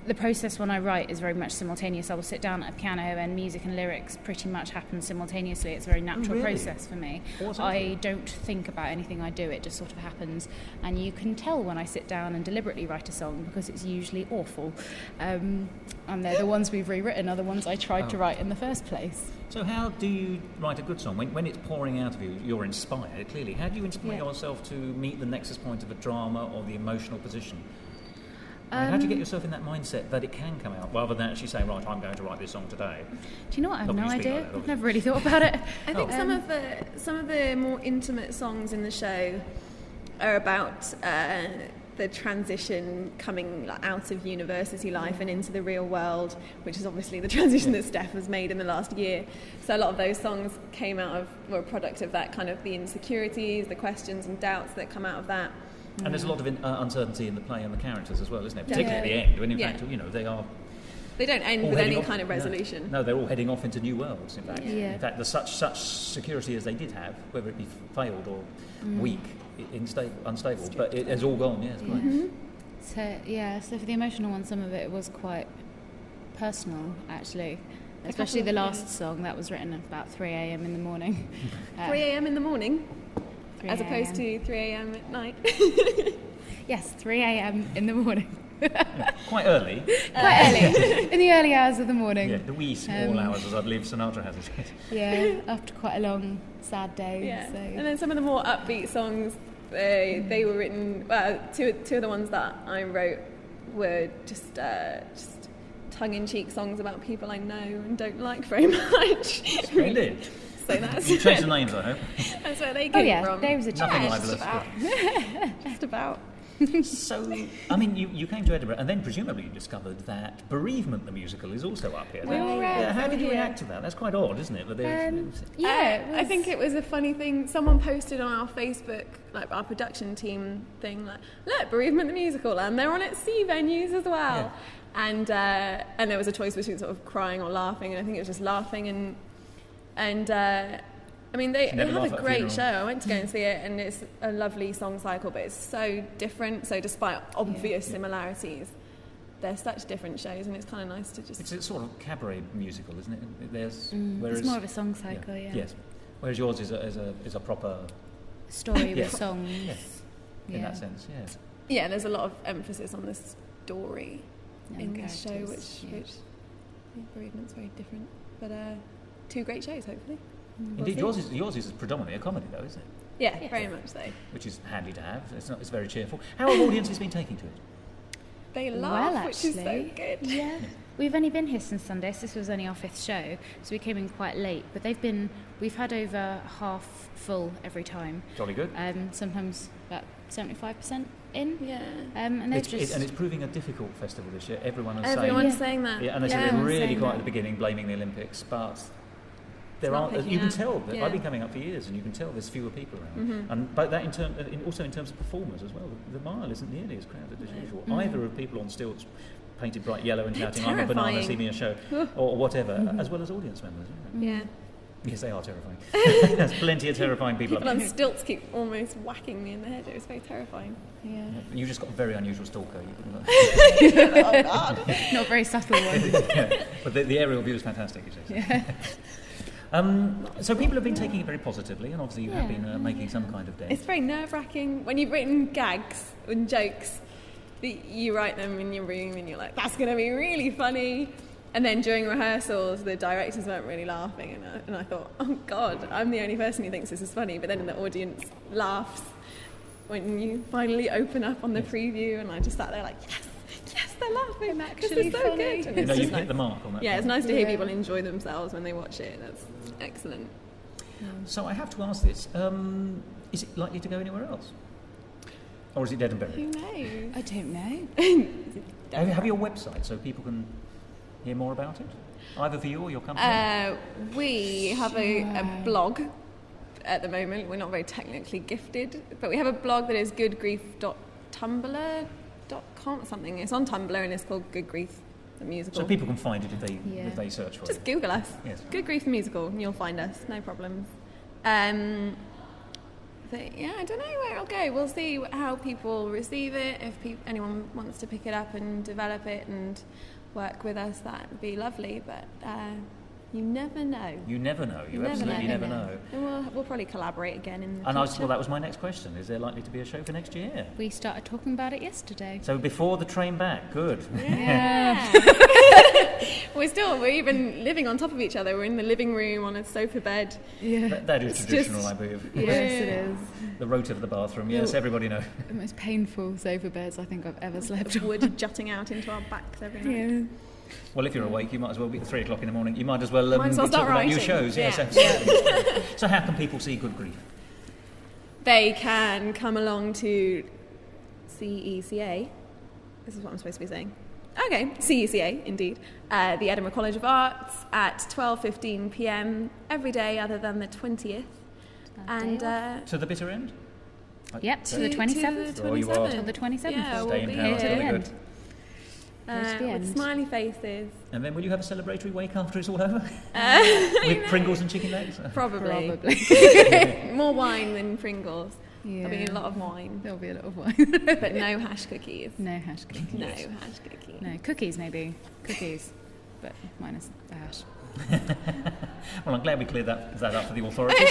The process when I write is very much simultaneous. I will sit down at a piano and music and lyrics pretty much happen simultaneously. It's a very natural process for me. I don't think about anything I do, it just sort of happens. And you can tell when I sit down and deliberately write a song because it's usually awful. And they're the ones we've rewritten are the ones I tried to write in the first place. So how do you write a good song? When it's pouring out of you, you're inspired, clearly. How do you inspire yourself to meet the nexus point of a drama or the emotional position? How do you get yourself in that mindset that it can come out, rather than actually saying, right, I'm going to write this song today? Do you know what? I have no idea. Like I've never really thought about it. I think some of the more intimate songs in the show are about the transition coming out of university life and into the real world, which is obviously the transition that Steph has made in the last year. So a lot of those songs were a product of that, kind of the insecurities, the questions and doubts that come out of that. And there's a lot of uncertainty in the play and the characters as well, isn't it? Particularly at the end, when in fact, they don't end with any kind of resolution. No, they're all heading off into new worlds, in fact. Yeah. In fact, there's such security as they did have, whether it be failed or weak, unstable, but it has all gone, it's great. Mm-hmm. So for the emotional one, some of it was quite personal, actually. Especially the last song, that was written at about 3 a.m. in the morning. 3 a.m. in the morning? As opposed to 3 a.m. at night? Yes, 3 a.m. in the morning. Quite early. In the early hours of the morning. Yeah, the wee small hours, as I believe Sinatra has it. Yeah, after quite a long, sad day. Yeah. So. And then some of the more upbeat songs, they were written, two of the ones that I wrote were just tongue-in-cheek songs about people I know and don't like very much. Splendid. So that's you changed the names, I hope. That's where they came from. There was a Nothing change. Just about. So, I mean, you came to Edinburgh, and then presumably you discovered that Bereavement the musical is also up here. How did you react to that? That's quite odd, isn't it? I think it was a funny thing. Someone posted on our Facebook, like our production team thing, like, look, Bereavement the musical, and they're on at C venues as well. Yeah. And there was a choice between sort of crying or laughing, and I think it was just laughing. And I mean, they have a great show. I went to go and see it, and it's a lovely song cycle, but it's so different. So despite obvious similarities, they're such different shows, and it's kind of nice to just... It's a sort of cabaret musical, isn't it? It's more of a song cycle, Yes. Whereas yours is a proper... story with songs. Yes. In that sense, yes. Yeah, there's a lot of emphasis on the story in this show, which Bereavement's very different. But... two great shows, hopefully. Indeed, yours is predominantly a comedy, though, isn't it? Yeah, very much so. Which is handy to have. It's very cheerful. How have audiences been taking to it? They laugh, Well, which is so actually, good. Yeah. We've only been here since Sunday, so this was only our 5th show, so we came in quite late. But we've had over half full every time. Jolly good. Sometimes about 75% in. Yeah. And it's proving a difficult festival this year. Everyone's saying that. Yeah, and they say everyone's really saying quite that. at the beginning blaming the Olympics, but there not are. picking You can up. tell that Yeah. I've been coming up for years, and you can tell there's fewer people around. Mm-hmm. And but that also in terms of performers as well, the mile isn't nearly as crowded as usual. Mm. Either of people on stilts painted bright yellow and They're shouting "I'm a banana, terrifying. see me a show" or whatever, as well as audience members. Yeah. Yes, they are terrifying. There's plenty of terrifying people People up on there. stilts keep almost whacking me in the head. It was very terrifying. Yeah. You just got a very unusual stalker. You couldn't Oh, God. Not a very subtle one. yeah. But the aerial view is fantastic, you see. Yeah. So people have been taking it very positively, and obviously you have been making some kind of dent. It's very nerve-wracking. When you've written gags and jokes, you write them in your room and you're like, that's going to be really funny. And then during rehearsals, the directors weren't really laughing. And I thought, oh, God, I'm the only person who thinks this is funny. But then the audience laughs when you finally open up on the preview. And I just sat there like, yes, they're laughing. Actually This is so funny. good. And You it's know, just you've nice. hit the mark on that. Yeah, it's point. nice to hear people enjoy themselves when they watch it. That's excellent. So I have to ask this: is it likely to go anywhere else, or is it dead and buried? Who knows? I don't know. Have you a website so people can hear more about it, either for you or your company? We have a blog at the moment. We're not very technically gifted, but we have a blog that is goodgrief.tumblr.com or something. It's on Tumblr and it's called Good Grief the Musical. So people can find it if they search for Just it. Google us. Yes. Good Grief the Musical and you'll find us, no problems. But yeah, I don't know where it'll go. We'll see how people receive it. If anyone wants to pick it up and develop it and work with us, that'd be lovely. But you never know. You never know. You absolutely never know. And we'll probably collaborate again in the And future. that was my next question: is there likely to be a show for next year? We started talking about it yesterday. So before the train back, good. Yeah. We're even living on top of each other. We're in the living room on a sofa bed. Yeah. That is It's traditional, just- I believe. Yes, it is. The rotor of the bathroom. Yes, everybody knows. The most painful sofa beds I think I've ever slept on. Wood jutting out into our backs every night. Yeah. Well, if you're awake, you might as well be at 3 o'clock in the morning. You might as well, Might as well be start talking about new writing. shows. Yes, Yeah. absolutely. So how can people see Good Grief? They can come along to CECA. This is what I'm supposed to be saying. Okay, CECA, indeed. The Edinburgh College of Arts at 12:15 p.m. every day other than the 20th. And To the bitter end? Yep, to the 27th. Oh, you are. Till the 27th. Yeah, Stay we'll in be power till the here. good. Close to the With end. smiley faces. And then will you have a celebratory wake after it's all over? You With know, Pringles and chicken legs? Probably. More wine than Pringles. Yeah. There'll be a lot of wine. There'll be a lot of wine. But no hash cookies. No hash cookies. No hash cookies. No, cookies maybe. Cookies. But minus the hash. Well, I'm glad we cleared that up for the authorities.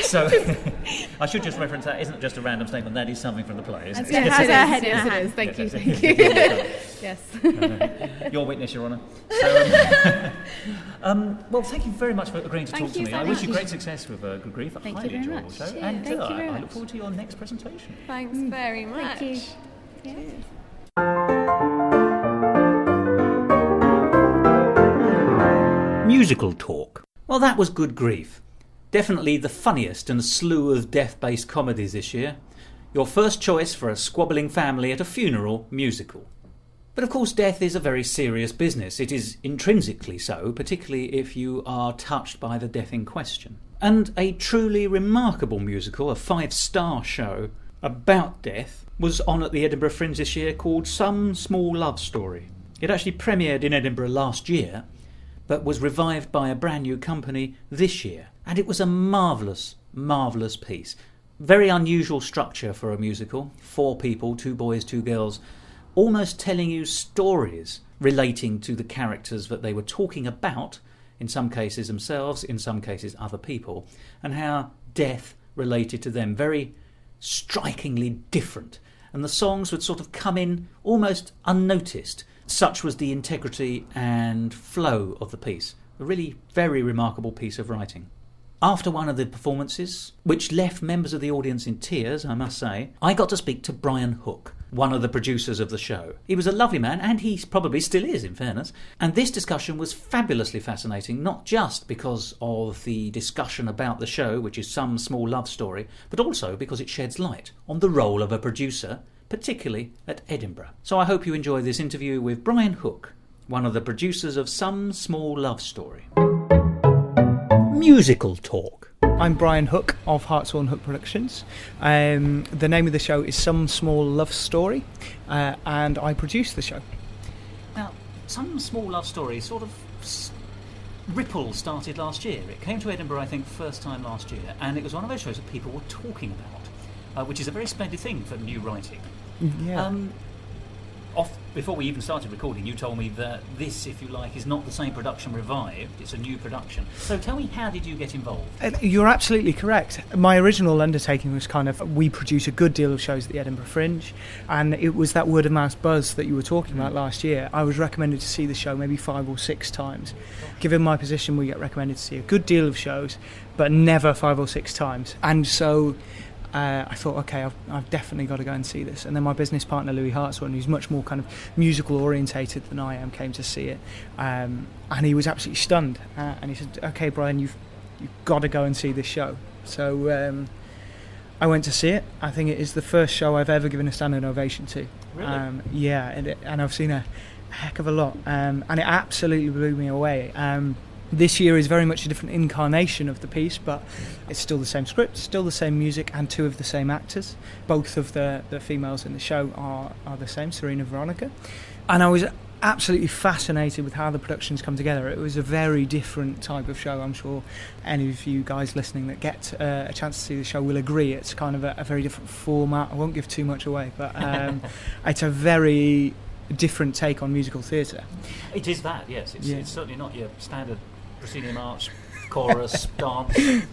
So, I should just reference that isn't just a random statement, that is something from the play, isn't it? Yes, has our head in yes, our it hand. is. Thank you, Yes, thank yes, you. yes. Your witness, Your Honour. So, well, thank you very much for agreeing to Thank talk to you me. so I wish you much. great success with Good Grief. Thank Highly you very enjoyable much. show. Cheers. And Thank you very I look much. forward to your next presentation. Thanks very much. Thank you. Yeah. Musical talk. Well, that was Good Grief. Definitely the funniest and slew of death-based comedies this year. Your first choice for a squabbling family at a funeral musical. But of course death is a very serious business. It is intrinsically so, particularly if you are touched by the death in question. And a truly remarkable musical, a 5-star show about death, was on at the Edinburgh Fringe this year called Some Small Love Story. It actually premiered in Edinburgh last year, but was revived by a brand new company this year. And it was a marvellous, marvellous piece. Very unusual structure for a musical. 4 people, 2 boys, 2 girls, almost telling you stories relating to the characters that they were talking about, in some cases themselves, in some cases other people, and how death related to them. Very strikingly different. And the songs would sort of come in almost unnoticed. Such was the integrity and flow of the piece. A really very remarkable piece of writing. After one of the performances, which left members of the audience in tears, I must say, I got to speak to Brian Hook, one of the producers of the show. He was a lovely man, and he probably still is, in fairness. And this discussion was fabulously fascinating, not just because of the discussion about the show, which is Some Small Love Story, but also because it sheds light on the role of a producer, particularly at Edinburgh. So I hope you enjoy this interview with Brian Hook, one of the producers of Some Small Love Story. Musical talk. I'm Brian Hook of Hartshorn Hook Productions. The name of the show is Some Small Love Story, and I produce the show. Now, Some Small Love Story sort of ripple started last year. It came to Edinburgh, I think, first time last year, and it was one of those shows that people were talking about, which is a very splendid thing for new writing. Yeah. Before we even started recording, you told me that this, if you like, is not the same production revived, it's a new production. So tell me, how did you get involved? You're absolutely correct. My original undertaking was we produce a good deal of shows at the Edinburgh Fringe, and it was that word of mouth buzz that you were talking about last year. I was recommended to see the show maybe 5 or 6 times. Given my position, we get recommended to see a good deal of shows, but never 5 or 6 times. And so I thought, okay, I've definitely got to go and see this. And then my business partner, Louis Hartshorn, who's much more kind of musical orientated than I am, came to see it. And he was absolutely stunned. And he said, okay, Brian, you've got to go and see this show. So I went to see it. I think it is the first show I've ever given a standing ovation to. Really? Yeah, and I've seen a heck of a lot. And it absolutely blew me away. This year is very much a different incarnation of the piece, but it's still the same script, still the same music, and 2 of the same actors. Both of the females in the show are the same, Serena and Veronica. And I was absolutely fascinated with how the productions come together. It was a very different type of show. I'm sure any of you guys listening that get a chance to see the show will agree. It's kind of a very different format. I won't give too much away, but it's a very different take on musical theatre. It is that, yes. It's certainly not your standard proscenium arch, chorus, dance.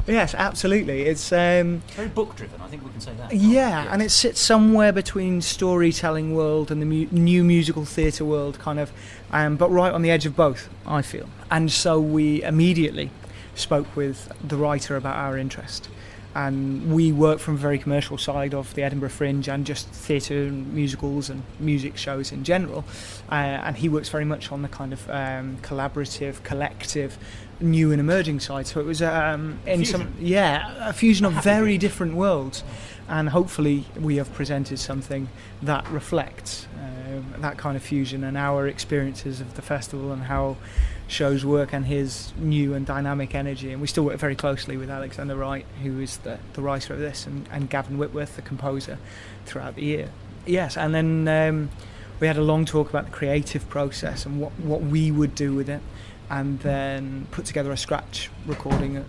Yes, absolutely. It's very book-driven, I think we can say that. Yeah, yes. And it sits somewhere between storytelling world and the new musical theatre world, kind of, but right on the edge of both, I feel. And so we immediately spoke with the writer about our interest. And we work from a very commercial side of the Edinburgh Fringe and just theatre and musicals and music shows in general. And he works very much on the kind of collaborative, collective, new and emerging side. So it was a fusion of very different worlds. And hopefully we have presented something that reflects that kind of fusion and our experiences of the festival and how shows work and his new and dynamic energy. And we still work very closely with Alexander Wright, who is the writer of this, and Gavin Whitworth, the composer, throughout the year. Yes, and then we had a long talk about the creative process and what we would do with it, and then put together a scratch recording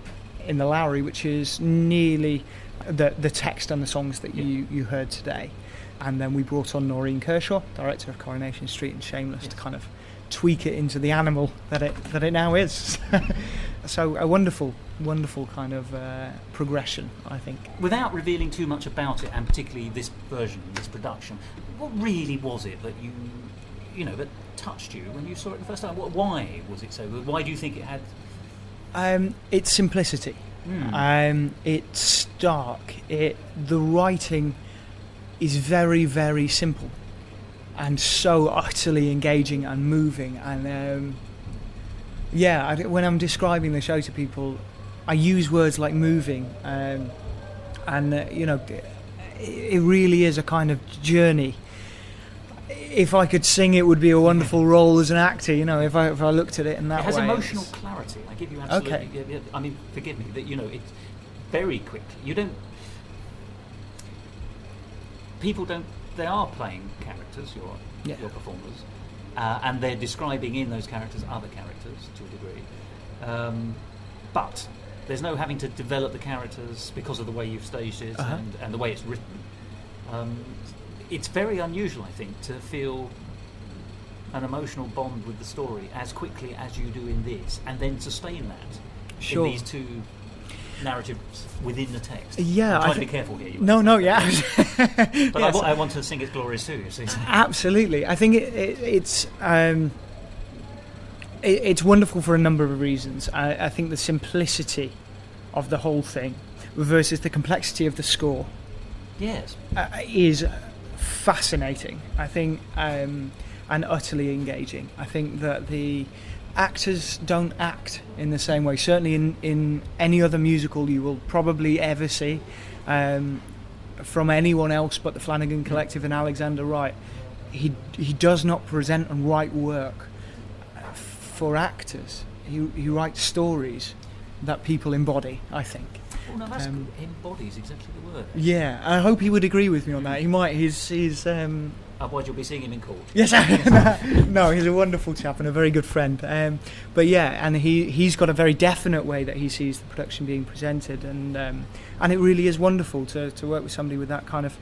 in the Lowry, which is nearly the text and the songs that you heard today. And then we brought on Noreen Kershaw, director of Coronation Street and Shameless, to kind of tweak it into the animal that it now is. So a wonderful kind of progression, I think. Without revealing too much about it, and particularly this version, this production, what really was it that that touched you when you saw it the first time? Why was it so good? Why do you think it had? Its simplicity. It's stark. The writing is very, very simple and so utterly engaging and moving. And when I'm describing the show to people, I use words like moving, it really is a kind of journey. If I could sing, it would be a wonderful role as an actor. If I looked at it in that way. It has emotional clarity. I give you absolutely. Okay. Yeah, I mean, forgive me that it's very quickly. People don't. They are playing characters. Your performers, and they're describing in those characters other characters to a degree. But there's no having to develop the characters because of the way you've staged it and the way it's written. It's very unusual, I think, to feel an emotional bond with the story as quickly as you do in this, and then sustain that in these 2 narratives within the text. Yeah, I'm trying to be careful here. No, yeah. But yes. I want to sing its glories too. You see. Absolutely, I think it's wonderful for a number of reasons. I think the simplicity of the whole thing versus the complexity of the score Yes. is fascinating, I think, and utterly engaging. I think that the actors don't act in the same way, certainly in any other musical you will probably ever see from anyone else but the Flanagan Collective and Alexander Wright. He does not present and write work for actors. He writes stories that people embody, I think. Well, no, that's good. Embodies exactly the word. Yeah, I hope he would agree with me on that. He might. He's Otherwise you'll be seeing him in court. Yes, no, he's a wonderful chap and a very good friend. But yeah, and he's got a very definite way that he sees the production being presented, and it really is wonderful to work with somebody with that kind of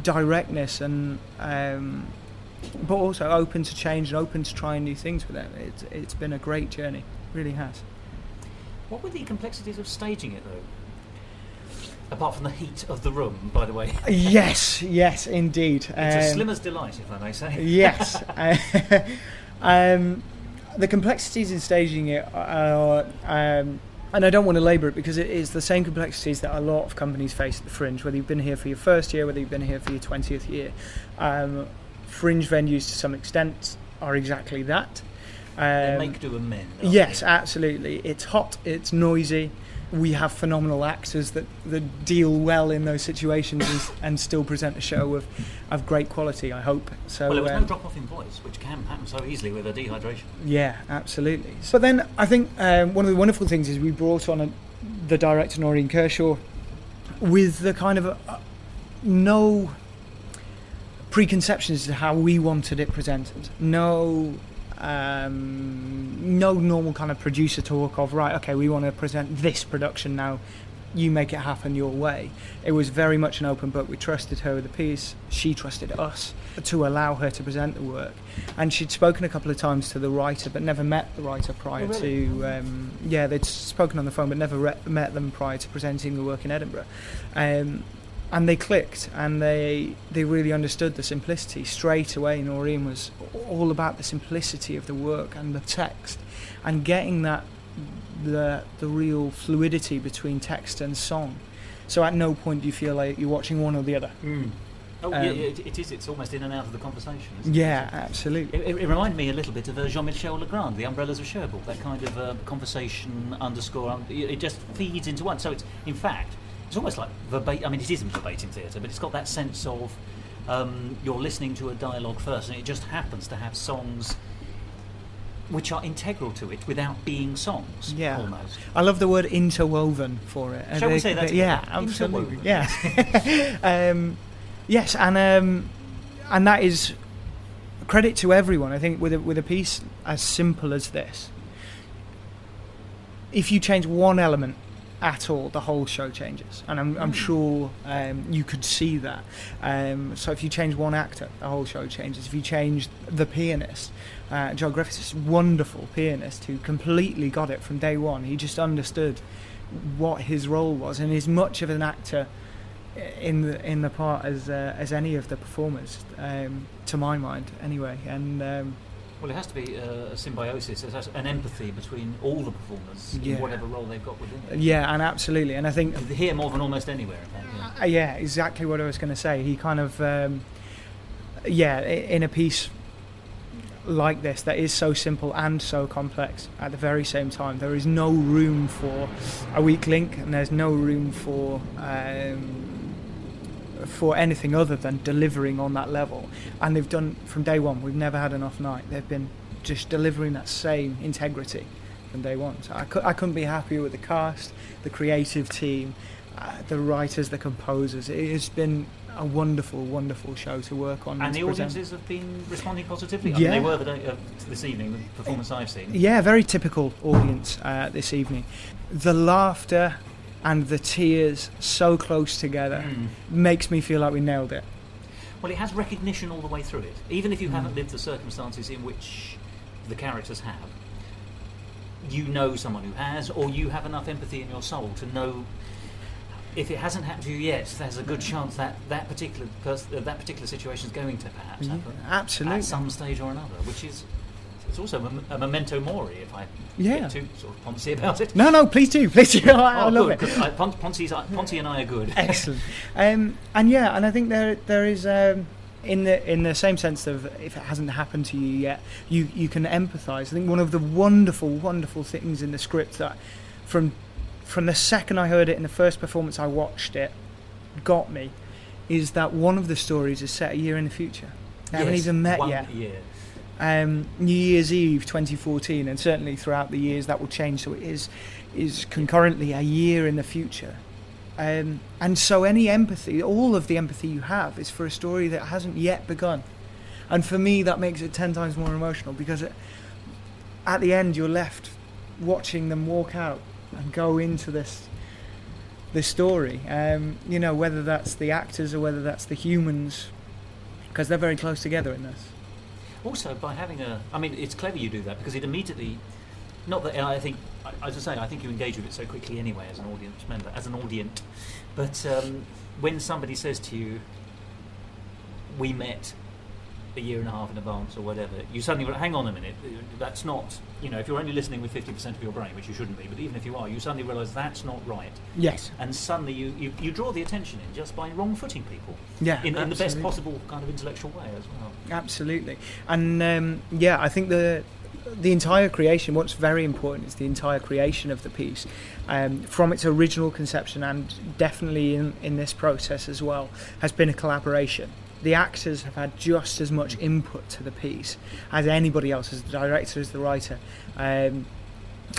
directness, and but also open to change and open to trying new things with it. It's been a great journey, really has. What were the complexities of staging it, though? Apart from the heat of the room, by the way. Yes, indeed. It's a slimmer's delight, if I may say. Yes. The complexities in staging it are, and I don't want to labour it because it is the same complexities that a lot of companies face at the Fringe, whether you've been here for your first year, whether you've been here for your 20th year. Fringe venues, to some extent, are exactly that. They make do and mend. Yes, absolutely. It's hot, it's noisy. We have phenomenal actors that deal well in those situations and still present a show of great quality, I hope. So, well, there was no drop-off in voice, which can happen so easily with a dehydration. Yeah, absolutely. But then I think one of the wonderful things is we brought on the director, Noreen Kershaw, with the kind of no preconceptions to how we wanted it presented. No normal kind of producer talk of, right, okay, we want to present this production now, you make it happen your way. It was very much an open book. We trusted her with the piece, she trusted us to allow her to present the work, and she'd spoken a couple of times to the writer but never met the writer prior to they'd spoken on the phone but never met them prior to presenting the work in Edinburgh, and they clicked, and they really understood the simplicity straight away. Noreen was all about the simplicity of the work and the text, and getting that the real fluidity between text and song. So at no point do you feel like you're watching one or the other. Oh, yeah, it is. It's almost in and out of the conversation, isn't it? Yeah, absolutely. It reminded me a little bit of Jean-Michel Legrand, The Umbrellas of Cherbourg, that kind of conversation underscore. It just feeds into one. So it's, in fact, it's almost like verbatim. I mean, it isn't verbatim theatre, but it's got that sense of you're listening to a dialogue first, and it just happens to have songs which are integral to it without being songs. Yeah, almost. I love the word interwoven for it. Shall we say that? Yeah, absolutely. Yeah. Yes, and that is credit to everyone. I think with a piece as simple as this, if you change one element at all, the whole show changes, and I'm sure you could see that. So if you change one actor, the whole show changes. If you change the pianist, Joe Griffiths is a wonderful pianist who completely got it from day one. He just understood what his role was, and is much of an actor in the part as any of the performers, to my mind, anyway. And well, it has to be a symbiosis, an empathy between all the performers in whatever role they've got within it. Yeah, and absolutely. And I think here more than almost anywhere, in fact. Yeah, exactly what I was going to say. He kind of, in a piece like this that is so simple and so complex at the very same time, there is no room for a weak link, and there's no room for anything other than delivering on that level. And they've done from day one. We've never had an off night. They've been just delivering that same integrity from day one. So I couldn't be happier with the cast, the creative team, the writers, the composers. It has been a wonderful, wonderful show to work on. And the audiences have been responding positively. I mean, they were this evening, the performance I've seen. Yeah, very typical audience this evening. The laughter and the tears so close together makes me feel like we nailed it. Well, it has recognition all the way through it. Even if you haven't lived the circumstances in which the characters have, you know someone who has, or you have enough empathy in your soul to know if it hasn't happened to you yet, there's a good chance that that particular situation is going to perhaps happen. Absolutely. At some stage or another, which is it's also a memento mori, if I Yeah. get too sort of poncy about it. No, please do. I love it. Poncy and I are good. Excellent. And I think there is in the same sense of if it hasn't happened to you yet, you can empathise. I think one of the wonderful things in the script that from the second I heard it in the first performance I watched it got me is that one of the stories is set a year in the future. They haven't even met yet. New Year's Eve 2014, and certainly throughout the years that will change, so it is concurrently a year in the future. And so any empathy, all of the empathy you have is for a story that hasn't yet begun. And for me that makes it 10 times more emotional, because at the end you're left watching them walk out and go into this story, whether that's the actors or whether that's the humans, because they're very close together in this. Also, by having it's clever you do that, because it immediately, not that I think, as I say, I think you engage with it so quickly anyway as an audience member, as an audient, but when somebody says to you, we met a year and a half in advance or whatever, you suddenly hang on a minute, that's not, if you're only listening with 50% of your brain, which you shouldn't be, but even if you are, you suddenly realise that's not right. Yes. And suddenly you draw the attention in just by wrong-footing people. Yeah, in the best possible kind of intellectual way as well. Absolutely. And I think the entire creation, what's very important is the entire creation of the piece, from its original conception and definitely in this process as well, has been a collaboration. The actors have had just as much input to the piece as anybody else, as the director, as the writer.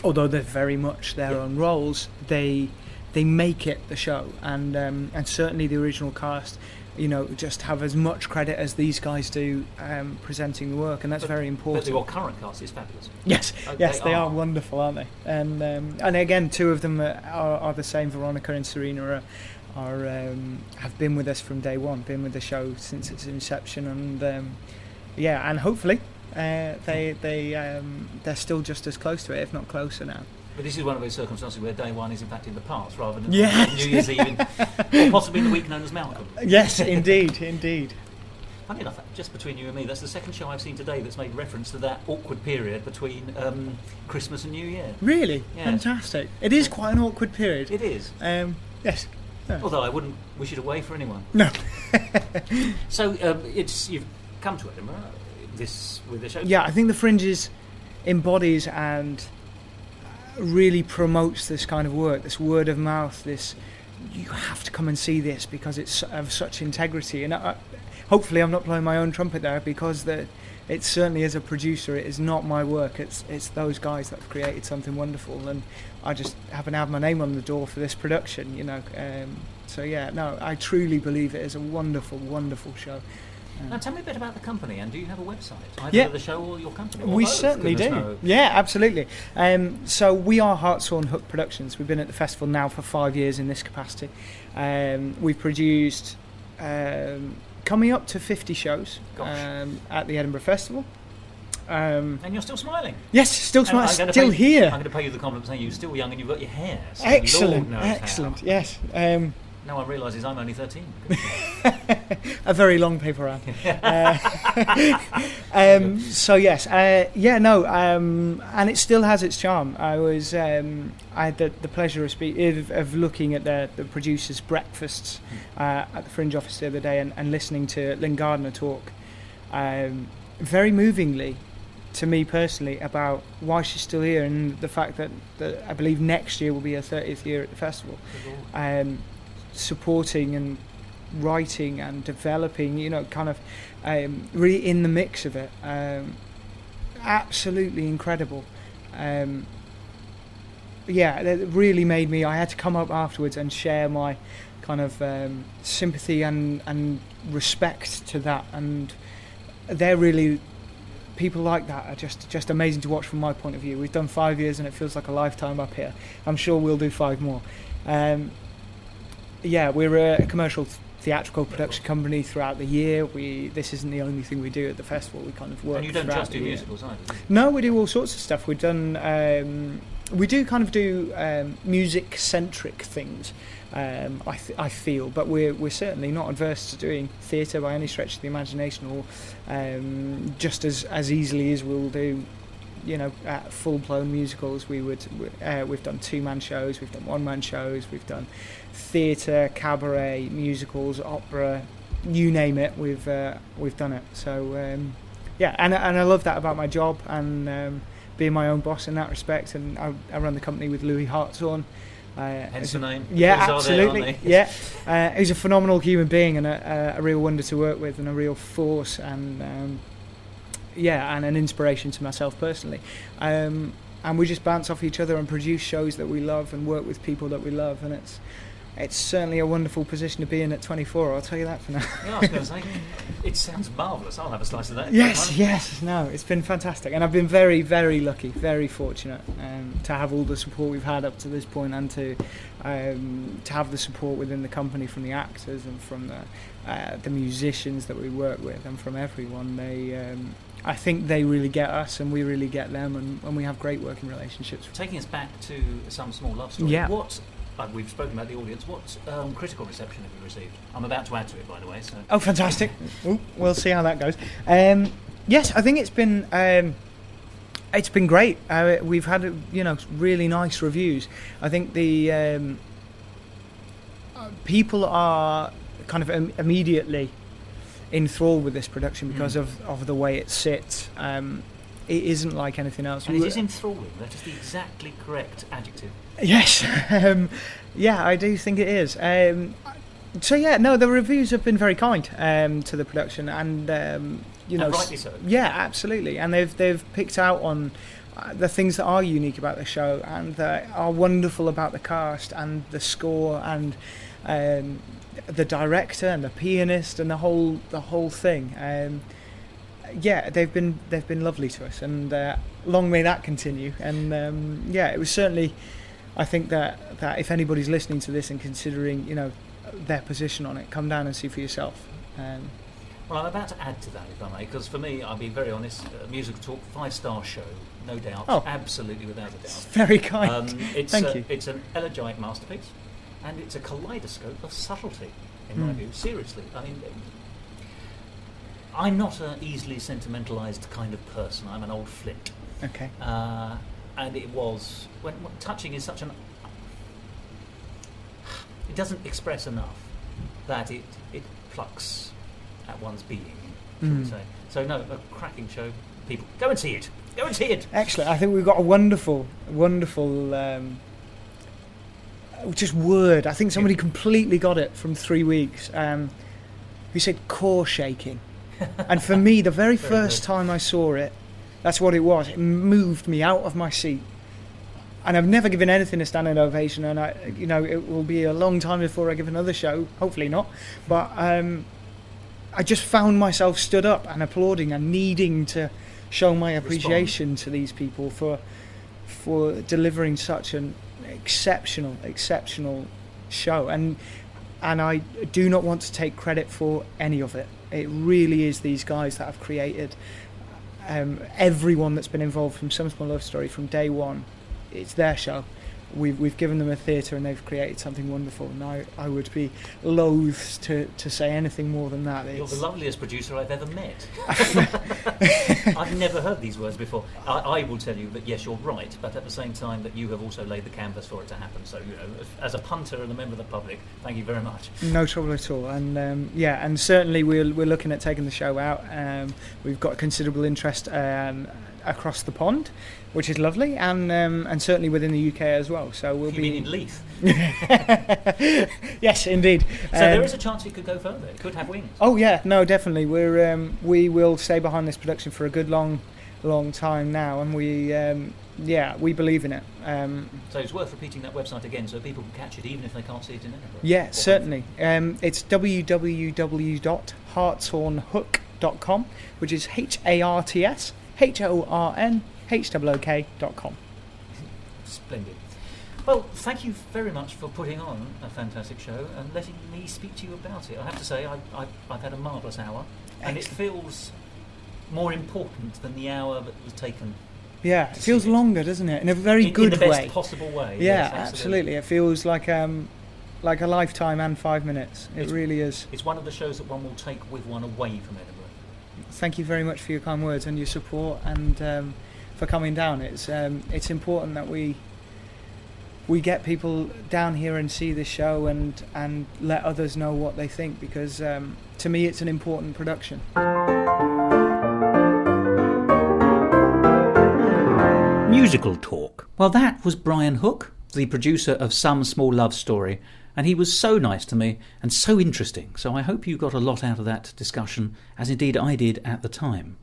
Although they're very much their own roles, they make it the show, and certainly the original cast, just have as much credit as these guys do presenting the work, and that's very important. But your current cast is fabulous. Yes, they are wonderful, aren't they? And again, two of them are the same. Veronica and Serena have been with us from day one, been with the show since its inception, and hopefully they're still just as close to it, if not closer now. But this is one of those circumstances where day one is in fact in the past rather than New Year's Eve, or possibly in the week known as Malcolm. Yes, indeed. Funny enough, just between you and me, that's the second show I've seen today that's made reference to that awkward period between Christmas and New Year. Really? Yes. Fantastic. It is quite an awkward period. It is. Yes. Yeah. Although I wouldn't wish it away for anyone. No. So you've come to Edinburgh with the show. Yeah, I think the Fringe embodies and really promotes this kind of work, this word of mouth, this you have to come and see this because it's of such integrity. And hopefully I'm not blowing my own trumpet there, because it certainly, as a producer, it is not my work, it's those guys that have created something wonderful, and I just happen to have my name on the door for this production, I truly believe it is a wonderful show. Now tell me a bit about the company, and do you have a website, either the show or your company? We certainly do. No. Yeah, absolutely. So we are Hartshorn Hook Productions. We've been at the festival now for 5 years in this capacity. We've produced coming up to 50 shows at the Edinburgh Festival. And you're still smiling. Yes, still smiling. Still here. I'm going to pay you the compliment saying you're still young and you've got your hair. So excellent. How. Yes. No one realises I'm only 13. A very long paper round. So yes, and it still has its charm. I had the pleasure of looking at the producers' breakfasts at the Fringe office the other day and listening to Lynn Gardner talk very movingly to me personally about why she's still here, and the fact that I believe next year will be her 30th year at the festival. Supporting and writing and developing, really in the mix of it. Absolutely incredible. It really made me. I had to come up afterwards and share my kind of sympathy and respect to that. And they're really, people like that are just amazing to watch from my point of view. We've done 5 years and it feels like a lifetime up here. I'm sure we'll do 5 more. We're a commercial theatrical production company throughout the year. This isn't the only thing we do at the festival. We kind of work. And you don't just do musicals either, do you? No, we do all sorts of stuff. We've done. We do kind of do music-centric things. I feel, but we're certainly not adverse to doing theatre by any stretch of the imagination, or just as easily as we'll do full-blown musicals. We've done two-man shows, we've done one-man shows, we've done theatre, cabaret, musicals, opera, you name it. We've done it. So and I love that about my job, and being my own boss in that respect. And I run the company with Louis Hartshorn. Hence the name. Yeah, Those are there, absolutely. aren't they? He's a phenomenal human being and a real wonder to work with, and a real force, and and an inspiration to myself personally. And we just bounce off each other and produce shows that we love and work with people that we love, and it's certainly a wonderful position to be in at 24, I'll tell you that for now. Yeah, I was going to say, it sounds marvellous. I'll have a slice of that. Yes, no, it's been fantastic. And I've been very, very lucky, very fortunate to have all the support we've had up to this point, and to have the support within the company from the actors and from the musicians that we work with, and from everyone. I think they really get us, and we really get them, and we have great working relationships. Taking us back to Some Small Love Story, we've spoken about the audience. What critical reception have you received? I'm about to add to it, by the way. So. Oh, fantastic! We'll see how that goes. Yes, I think it's been great. We've had really nice reviews. I think the people are kind of immediately enthralled with this production because of the way it sits. It isn't like anything else. And it is enthralling. That is the exactly correct adjective. Yes, I do think it is. The reviews have been very kind to the production, and and rightly so. Yeah, absolutely, and they've picked out on the things that are unique about the show and that are wonderful about the cast and the score and the director and the pianist and the whole thing. They've been lovely to us, and long may that continue. And it was certainly, I think that if anybody's listening to this and considering their position on it, come down and see for yourself. Well, I'm about to add to that, if I may, because for me, I'll be very honest, Musical Talk, 5-star show, no doubt, absolutely without a doubt. Very kind. Thank you. It's an elegiac masterpiece, and it's a kaleidoscope of subtlety, in my view. Seriously, I mean, I'm not an easily sentimentalised kind of person. I'm an old flit. Okay. And it was when touching is such an. It doesn't express enough that it plucks at one's being, shall we say. So no, a cracking show. People, go and see it. Go and see it. Excellent. I think we've got a wonderful just word. I think somebody completely got it from 3 weeks. Who said core shaking? And for me, the very first time I saw it, that's what it was. It moved me out of my seat. And I've never given anything a standing ovation, and it will be a long time before I give another show. Hopefully not. But I just found myself stood up and applauding and needing to show my appreciation to these people for delivering such an exceptional show. And I do not want to take credit for any of it. It really is these guys that have created everyone that's been involved from Some Small Love Story from day one. It's their show. We've given them a theatre, and they've created something wonderful, and I would be loath to say anything more than that. You're the loveliest producer I've ever met. I've never heard these words before. I will tell you that yes, you're right, but at the same time that you have also laid the canvas for it to happen. So as a punter and a member of the public, thank you very much. No trouble at all. And and certainly we're looking at taking the show out. We've got considerable interest across the pond, which is lovely, and certainly within the UK as well. So we'll be in Leith. Yes, indeed. So there is a chance it could go further. It could have wings. Oh yeah, no, definitely. We will stay behind this production for a good long time now, and we believe in it. So it's worth repeating that website again, so people can catch it even if they can't see it in Edinburgh. Yeah, certainly. It's www.hartshornhook.com, which is HARTSHORNHOOK.com. Splendid. Well, thank you very much for putting on a fantastic show and letting me speak to you about it. I have to say, I've had a marvellous hour, and it feels more important than the hour that was taken. Yeah, it feels longer, doesn't it? In a very good way. In the best possible way. Yeah, yes, absolutely. It feels like a lifetime and 5 minutes. It really is. It's one of the shows that one will take with one away from Edinburgh. Thank you very much for your kind words and your support, and for coming down. It's important that we get people down here and see this show and let others know what they think, because to me it's an important production. Musical talk. Well, that was Brian Hook, the producer of Some Small Love Story, and he was so nice to me and so interesting, so I hope you got a lot out of that discussion, as indeed I did at the time.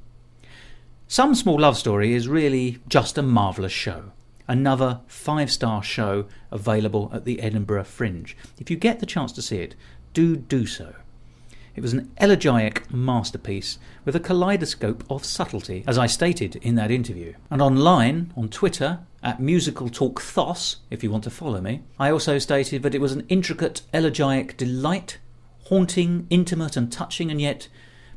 Some Small Love Story is really just a marvellous show. Another 5-star show available at the Edinburgh Fringe. If you get the chance to see it, do so. It was an elegiac masterpiece with a kaleidoscope of subtlety, as I stated in that interview. And online, on Twitter, at Musical Talk Thos, if you want to follow me, I also stated that it was an intricate, elegiac delight, haunting, intimate and touching, and yet,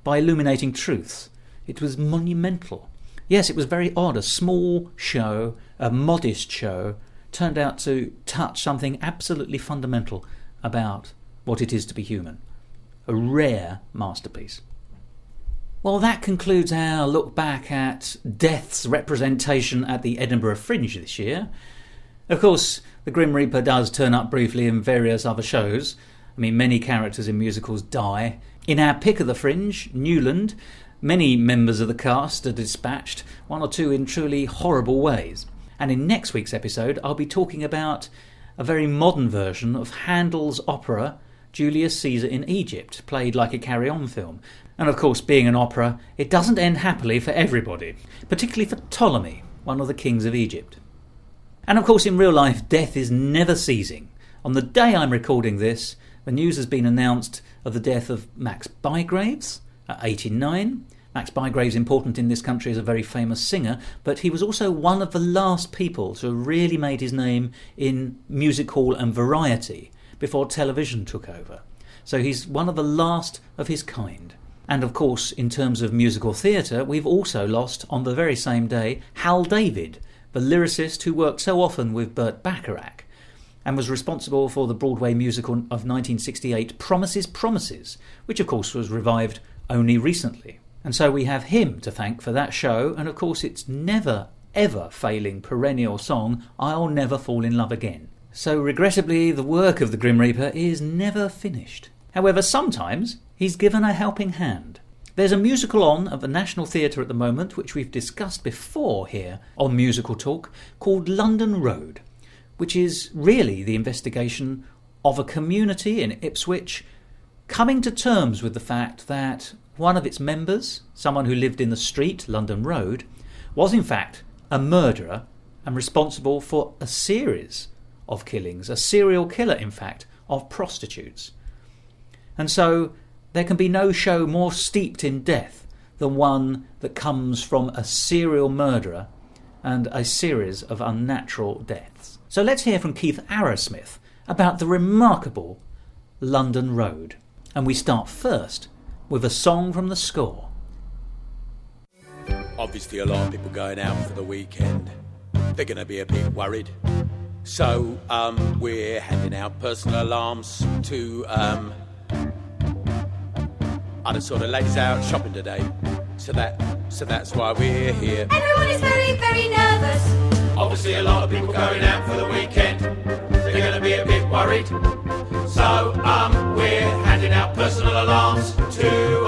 by illuminating truths, it was monumental. Yes, it was very odd. A small show, a modest show, turned out to touch something absolutely fundamental about what it is to be human. A rare masterpiece. Well, that concludes our look back at Death's representation at the Edinburgh Fringe this year. Of course, the Grim Reaper does turn up briefly in various other shows. I mean, many characters in musicals die. In our pick of the Fringe, Newland, many members of the cast are dispatched, one or two in truly horrible ways. And in next week's episode, I'll be talking about a very modern version of Handel's opera Julius Caesar in Egypt, played like a carry-on film. And of course, being an opera, it doesn't end happily for everybody, particularly for Ptolemy, one of the kings of Egypt. And of course, in real life, death is never ceasing. On the day I'm recording this, the news has been announced of the death of Max Bygraves at 89. Max Bygraves, important in this country, is a very famous singer, but he was also one of the last people to have really made his name in music hall and variety before television took over. So he's one of the last of his kind. And of course, in terms of musical theatre, we've also lost, on the very same day, Hal David, the lyricist who worked so often with Burt Bacharach and was responsible for the Broadway musical of 1968, Promises, Promises, which of course was revived only recently. And so we have him to thank for that show, and of course its never ever failing perennial song, I'll Never Fall in Love Again. So regrettably, the work of the Grim Reaper is never finished. However, sometimes he's given a helping hand. There's a musical on at the National Theatre at the moment, which we've discussed before here on Musical Talk, called London Road, which is really the investigation of a community in Ipswich coming to terms with the fact that one of its members, someone who lived in the street, London Road, was in fact a murderer and responsible for a series of killings, a serial killer, in fact, of prostitutes. And so there can be no show more steeped in death than one that comes from a serial murderer and a series of unnatural deaths. So let's hear from Keith Arrowsmith about the remarkable London Road. And we start first with a song from the score. Obviously a lot of people going out for the weekend. They're going to be a bit worried. So we're handing out personal alarms to other sort of ladies out shopping today. So that's why we're here. Everyone is very, very nervous. Obviously a lot of people going out for the weekend. They're going to be a bit worried. So we're handing out personal alarms to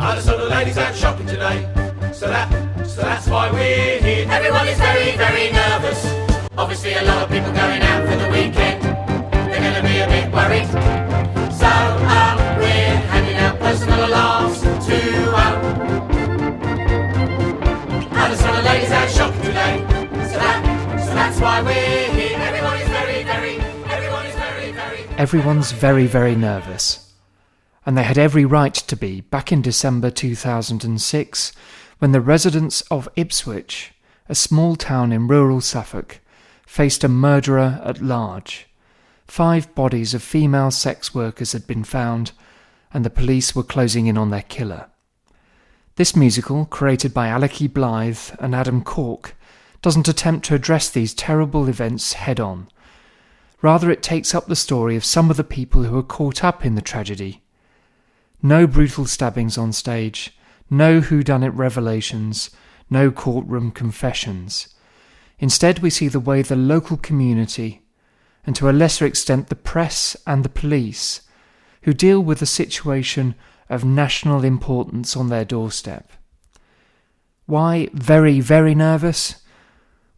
other sort of ladies out shopping today. So that's why we're here. Everyone is very, very nervous. Obviously a lot of people going out for the weekend. They're going to be a bit worried. So we're handing out personal alarms to other sort of ladies out shopping today. So that's why we're here. Everyone is very, very Everyone's very, very nervous. And they had every right to be back in December 2006, when the residents of Ipswich, a small town in rural Suffolk, faced a murderer at large. 5 bodies of female sex workers had been found, and the police were closing in on their killer. This musical, created by Alecky Blythe and Adam Cork, doesn't attempt to address these terrible events head-on. Rather, it takes up the story of some of the people who are caught up in the tragedy. No brutal stabbings on stage, no whodunit revelations, no courtroom confessions. Instead, we see the way the local community, and to a lesser extent the press and the police, who deal with a situation of national importance on their doorstep. Why very, very nervous?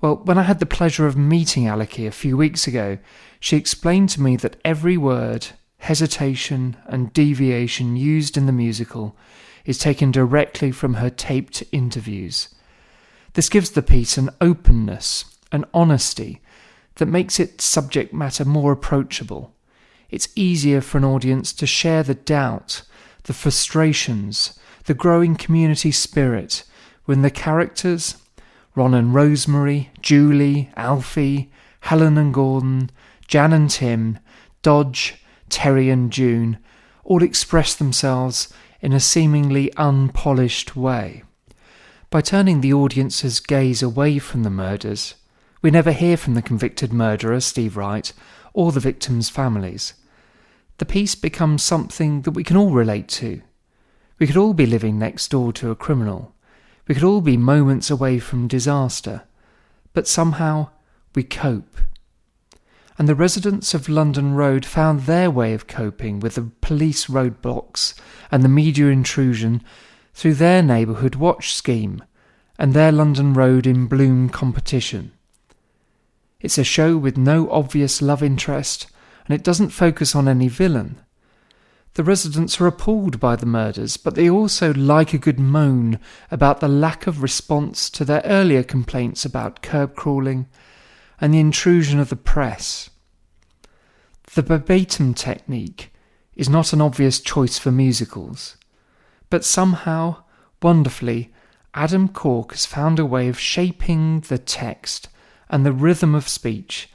Well, when I had the pleasure of meeting Aliki a few weeks ago, she explained to me that every word, hesitation and deviation used in the musical is taken directly from her taped interviews. This gives the piece an openness, an honesty, that makes its subject matter more approachable. It's easier for an audience to share the doubt, the frustrations, the growing community spirit when the characters, Ron and Rosemary, Julie, Alfie, Helen and Gordon, Jan and Tim, Dodge, Terry and June, all express themselves in a seemingly unpolished way. By turning the audience's gaze away from the murders, we never hear from the convicted murderer, Steve Wright, or the victims' families. The piece becomes something that we can all relate to. We could all be living next door to a criminal. We could all be moments away from disaster. But somehow we cope. And the residents of London Road found their way of coping with the police roadblocks and the media intrusion through their neighbourhood watch scheme and their London Road in Bloom competition. It's a show with no obvious love interest, and it doesn't focus on any villain. The residents are appalled by the murders, but they also like a good moan about the lack of response to their earlier complaints about curb crawling and the intrusion of the press. The verbatim technique is not an obvious choice for musicals, but somehow, wonderfully, Adam Cork has found a way of shaping the text and the rhythm of speech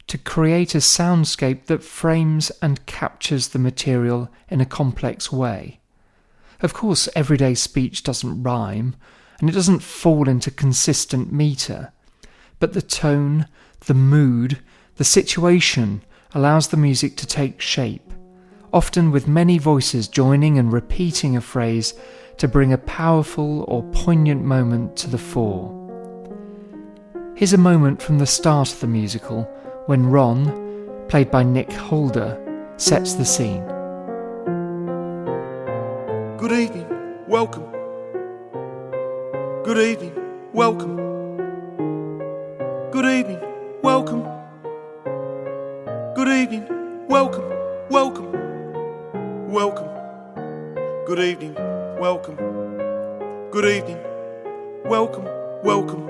to create a soundscape that frames and captures the material in a complex way. Of course, everyday speech doesn't rhyme, and it doesn't fall into consistent metre, but the tone, the mood, the situation allows the music to take shape, often with many voices joining and repeating a phrase to bring a powerful or poignant moment to the fore. Here's a moment from the start of the musical when Ron, played by Nick Holder, sets the scene. Good evening, welcome. Good evening, welcome. Good evening, welcome. Good evening, welcome, welcome, welcome. Good evening, welcome. Good evening, welcome, welcome.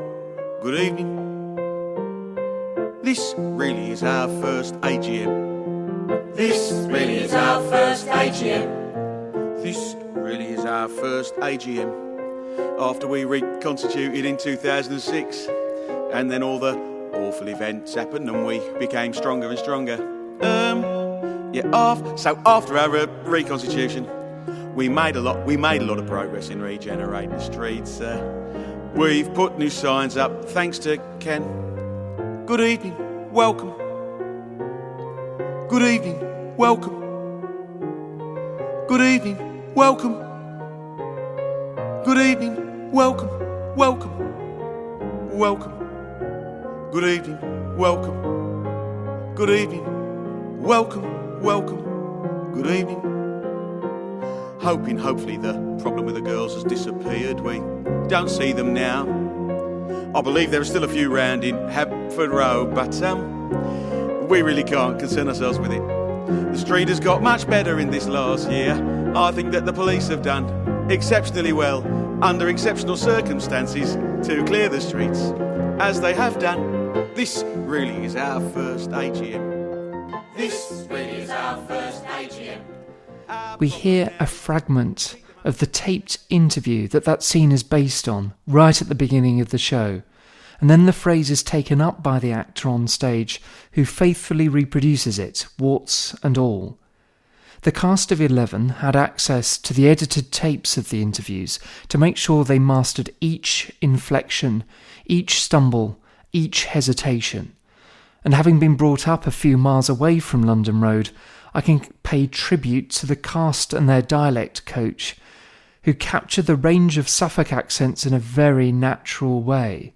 Good evening. This really is our first AGM. This really is our first AGM. This really is our first AGM. After we reconstituted in 2006, and then all the awful events happened and we became stronger and stronger. So after our reconstitution, we made a lot of progress in regenerating the streets. We've put new signs up, thanks to Ken. Good evening, welcome. Good evening, welcome. Good evening, welcome. Good evening, welcome, welcome, welcome. Good evening, welcome. Good evening, welcome, welcome. Good evening. Hopefully the problem with the girls has disappeared. We don't see them now. I believe there are still a few round in Hampford Road, but we really can't concern ourselves with it. The street has got much better in this last year. I think that the police have done exceptionally well under exceptional circumstances to clear the streets, as they have done. This really is our first AGM. This really is our first AGM. We hear a fragment of the taped interview that scene is based on, right at the beginning of the show, and then the phrase is taken up by the actor on stage, who faithfully reproduces it, warts and all. The cast of 11 had access to the edited tapes of the interviews to make sure they mastered each inflection, each stumble, each hesitation. And having been brought up a few miles away from London Road, I can pay tribute to the cast and their dialect coach, who capture the range of Suffolk accents in a very natural way,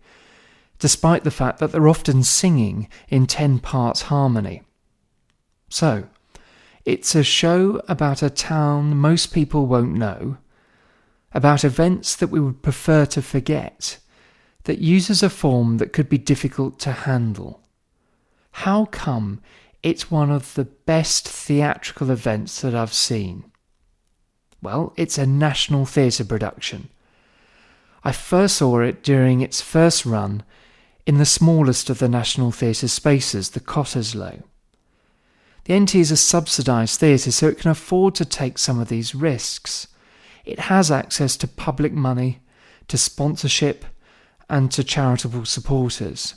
despite the fact that they're often singing in 10 parts harmony. So, it's a show about a town most people won't know, about events that we would prefer to forget, that uses a form that could be difficult to handle. How come it's one of the best theatrical events that I've seen? Well, it's a National Theatre production. I first saw it during its first run in the smallest of the National Theatre spaces, the Cottesloe. The NT is a subsidised theatre, so it can afford to take some of these risks. It has access to public money, to sponsorship, and to charitable supporters.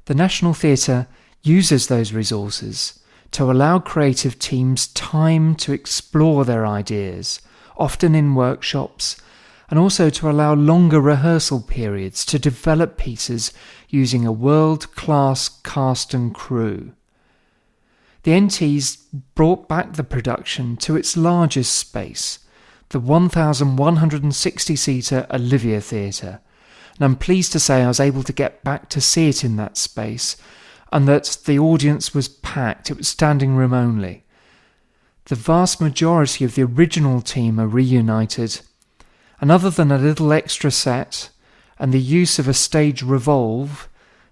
The National Theatre uses those resources to allow creative teams time to explore their ideas, often in workshops, and also to allow longer rehearsal periods to develop pieces using a world-class cast and crew. The NT's brought back the production to its largest space, the 1,160-seater Olivia Theatre, and I'm pleased to say I was able to get back to see it in that space, and that the audience was packed. It was standing room only. The vast majority of the original team are reunited, and other than a little extra set and the use of a stage revolve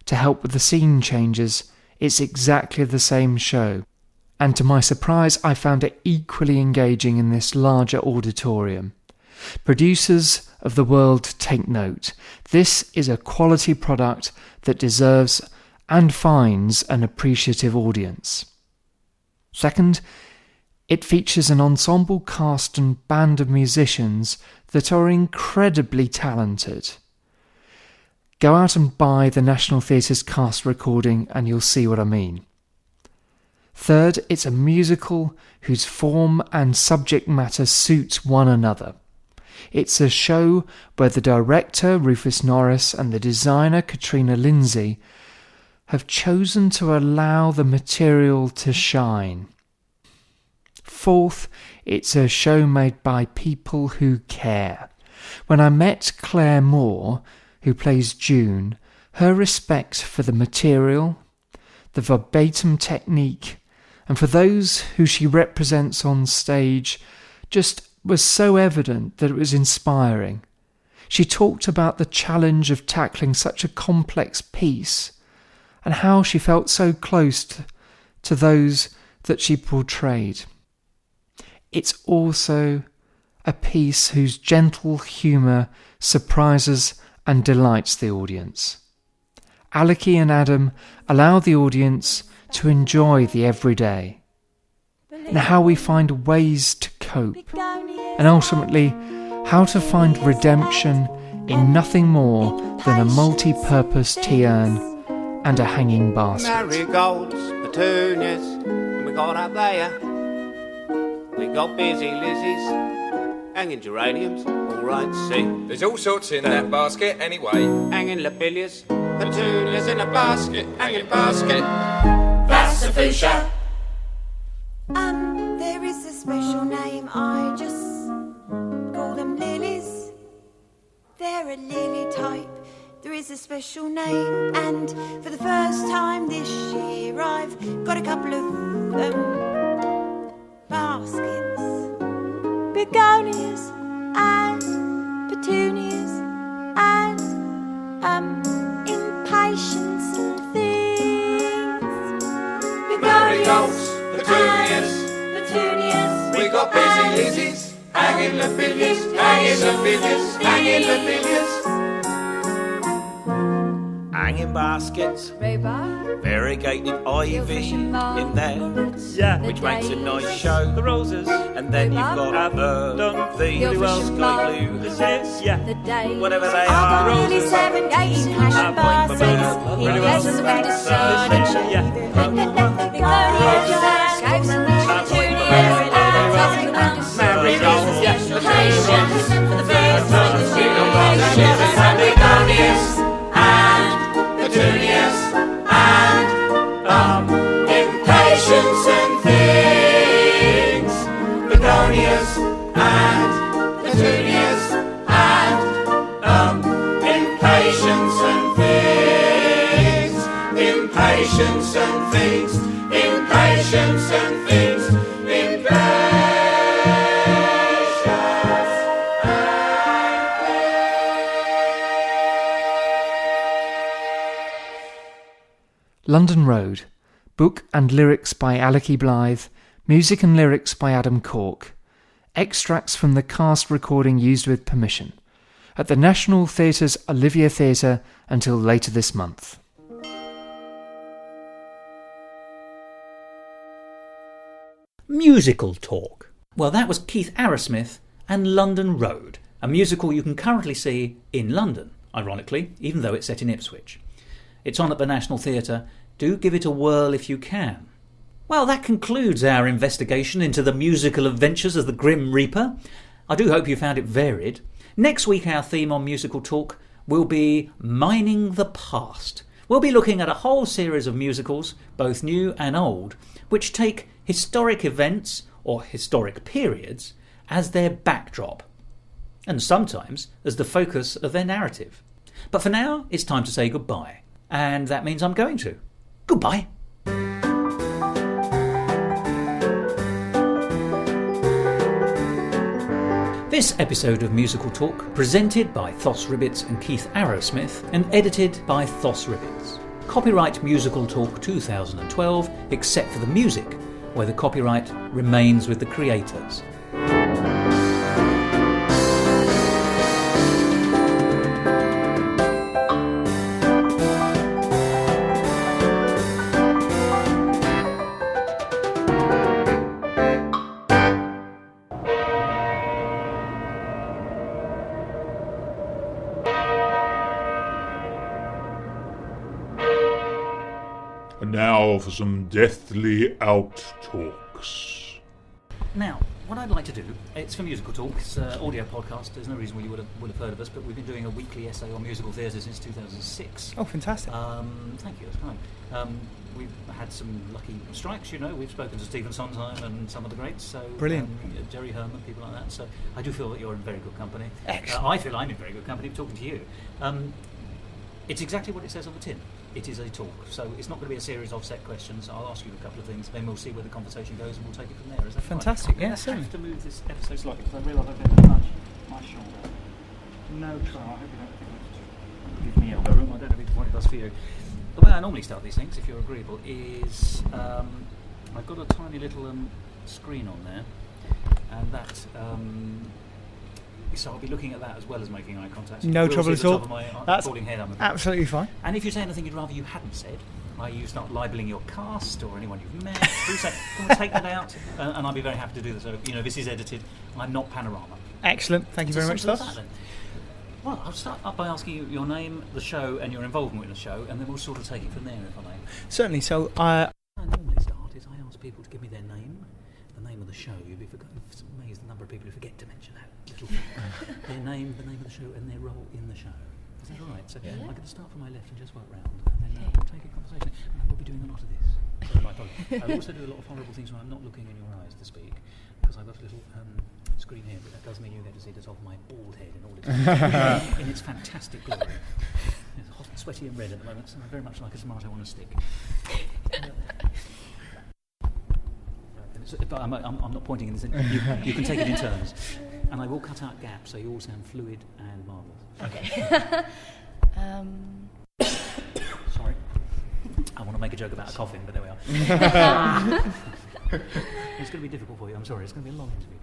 to help with the scene changes, it's exactly the same show. And to my surprise, I found it equally engaging in this larger auditorium. Producers of the world, take note. This is a quality product that deserves and finds an appreciative audience. Second, it features an ensemble cast and band of musicians that are incredibly talented. Go out and buy the National Theatre's cast recording and you'll see what I mean. Third, it's a musical whose form and subject matter suits one another. It's a show where the director, Rufus Norris, and the designer, Katrina Lindsay, have chosen to allow the material to shine. Fourth, it's a show made by people who care. When I met Claire Moore, who plays June, her respect for the material, the verbatim technique, and for those who she represents on stage just was so evident that it was inspiring. She talked about the challenge of tackling such a complex piece and how she felt so close to those that she portrayed. It's also a piece whose gentle humour surprises and delights the audience. Aleki and Adam allow the audience to enjoy the everyday and how we find ways to cope, and ultimately how to find redemption in nothing more than a multi-purpose tea urn and a hanging basket. Marigolds, petunias, and we got up there. We got busy lizzies, hanging geraniums, all right to see. There's all sorts in that basket anyway. Hanging lobelias, petunias in a basket, hanging basket. That's a fuchsia. There is a special name, I just call them lilies. They're a lily type, there is a special name. And for the first time this year I've got a couple of baskets. Begonias and petunias and impatiens and things. Marigolds, petunias, petunias. we got busy lizzies, hanging lobelias, hanging lobelias, hanging lobelias. Hanging baskets, variegated ivy in there, which makes a nice show. The roses, and then you've got the sky blue, whatever they are. Really 17 hanging baskets, in places with the sun and shade. Begonias, scapes and petunias, marigolds, patience for the first time this year. Begonias and petunias and impatience and things. Begonias and and things, impatience and things, impatience. London Road. Book and lyrics by Alec Blythe. Music and lyrics by Adam Cork. Extracts from the cast recording used with permission. At the National Theatre's Olivia Theatre until later this month. Musical talk. Well, that was Keith Arrowsmith and London Road, a musical you can currently see in London, ironically, even though it's set in Ipswich. It's on at the National Theatre. Do give it a whirl if you can. Well, that concludes our investigation into the musical adventures of the Grim Reaper. I do hope you found it varied. Next week our theme on Musical Talk will be Mining the Past. We'll be looking at a whole series of musicals, both new and old, which take historic events or historic periods as their backdrop, and sometimes as the focus of their narrative. But for now, it's time to say goodbye. And that means I'm going to. Goodbye. This episode of Musical Talk, presented by Thos Ribbits and Keith Arrowsmith, and edited by Thos Ribbits. Copyright Musical Talk 2012, except for the music, where the copyright remains with the creators. And now for some deathly out-talks. Now, what I'd like to do, it's for Musical Talk, it's an audio podcast, there's no reason why you would have heard of us, but we've been doing a weekly essay on musical theatre since 2006. Oh, fantastic. Thank you, that's kind. We've had some lucky strikes, you know, we've spoken to Stephen Sondheim and some of the greats, so brilliant. Jerry Herman, people like that, so I do feel that you're in very good company. Excellent. I feel I'm in very good company talking to you. It's exactly what it says on the tin. It is a talk, so it's not going to be a series of set questions. I'll ask you a couple of things, then we'll see where the conversation goes, and we'll take it from there. Is that fantastic? Right? Yeah, I have to move this episode slightly because I realise I've been to touch my shoulder. No trouble. I hope you don't think that's give me elbow room. I don't know what it does for you. The way I normally start these things, if you're agreeable, is I've got a tiny little screen on there, and that. So I'll be looking at that as well as making eye contact. So no trouble at all. That's head, absolutely fine. And if you say anything you'd rather you hadn't said, you start libelling your cast or anyone you've met, do say, can we take that out? And I'll be very happy to do this. So, you know, this is edited. I'm not Panorama. Excellent. Thank you very much, Thos. Well, I'll start up by asking you your name, the show, and your involvement in the show, and then we'll sort of take it from there, if I may. Certainly. So, I normally start is I ask people to give me their name, the name of the show. You'd be amazed the number of people who forget to mention that. Their name, the name of the show, and their role in the show. Is that all right? So I'm going to start from my left and just work round, and then we'll take a conversation. And I will be doing a lot of this. I also do a lot of horrible things when I'm not looking in your eyes to speak, because I've got a little screen here, but that does mean you get to see the top of my bald head in all its in its fantastic glory. It's hot and sweaty and red at the moment, so I'm very much like a tomato on a stick. But I'm not pointing in this. You can take it in turns. And I will cut out gaps so you all sound fluid and marvellous. Okay. Sorry. I want to make a joke about a coffin, but there we are. It's going to be difficult for you, I'm sorry. It's going to be a long interview.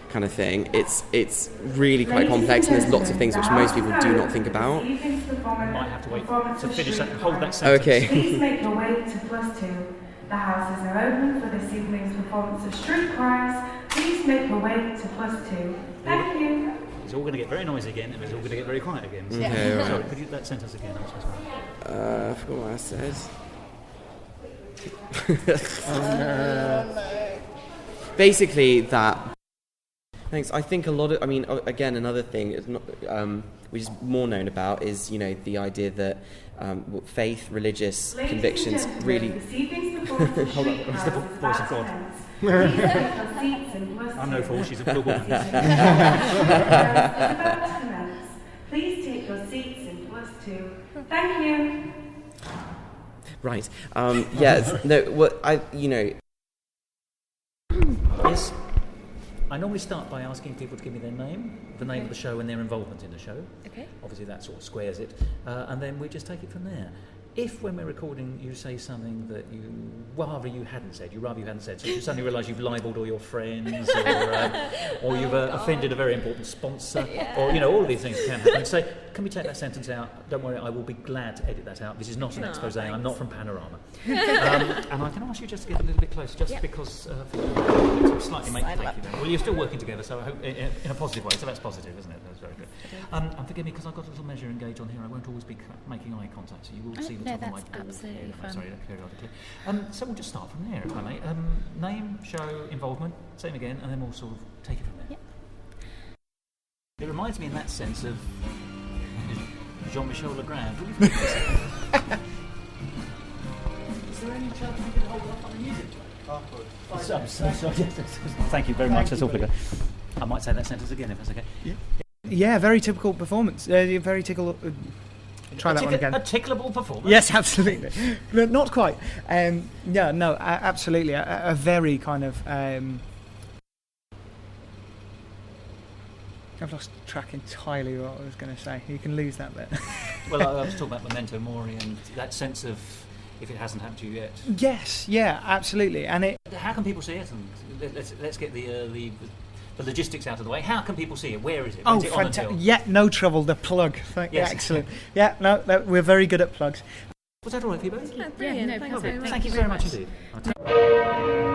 Kind of thing. It's really quite complex, and there's lots of things which most people do not think about. You might have to wait to finish that. Hold that sentence. Okay. Please make your way to +2. The houses are open for this evening's performance of Street Choirs. Please make your way to +2. Thank you. It's all going to get very noisy again, and it's all going to get very quiet again. So. Okay, right. Sorry, could you that sentence again? I forgot what I said. Basically, that. Thanks. I think a lot of. I mean, again, another thing is not, which is more known about is the idea that faith, religious convictions really. Hold on, it's the voice of God. I'm no fool. She's a good woman. Please take your seats in +2. Thank you. Right. Yes. No. What Yes. I normally start by asking people to give me their name, the name of the show, and their involvement in the show. Okay. Obviously, that sort of squares it, and then we just take it from there. If, when we're recording, you say something that you rather you hadn't said, so you suddenly realise you've libelled all your friends, or you've offended a very important sponsor, or all of these things can happen. Say, can we take that sentence out? Don't worry, I will be glad to edit that out. This is not an expose. Thanks. I'm not from Panorama. And I can ask you just to get a little bit closer, just because to slightly make you. Well, you're still working together, so I hope in a positive way. So that's positive, isn't it? That's very good. And forgive me because I've got a little measure engage on here. I won't always be making eye contact, so you will see the top of my ball. Absolutely fine. Sorry, periodically. So we'll just start from there, if I may. Name, show, involvement, same again, and then we'll sort of take it from there. Yep. It reminds me in that sense of Jean-Michel Legrand. Will you forgive me a second? Is there any chance we could hold up on the music? Sorry. Thank you very much. That's all good. I might say that sentence again if that's okay. Yeah, very typical performance. Very typical. Try that one again. A tickleable performance. Yes, absolutely. No, not quite. Absolutely. A very kind of. I've lost track entirely of what I was going to say. You can lose that bit. Well, I was talking about memento mori and that sense of if it hasn't happened to you yet. Yes, yeah, absolutely. And how can people see it? And let's get the logistics out of the way. How can people see it? Where is it? Oh, fantastic! Yeah, no trouble. The plug. Yes. Excellent. Yeah, no, we're very good at plugs. Was that all right for you both? Brilliant. Thank you very much. Thank you very much indeed.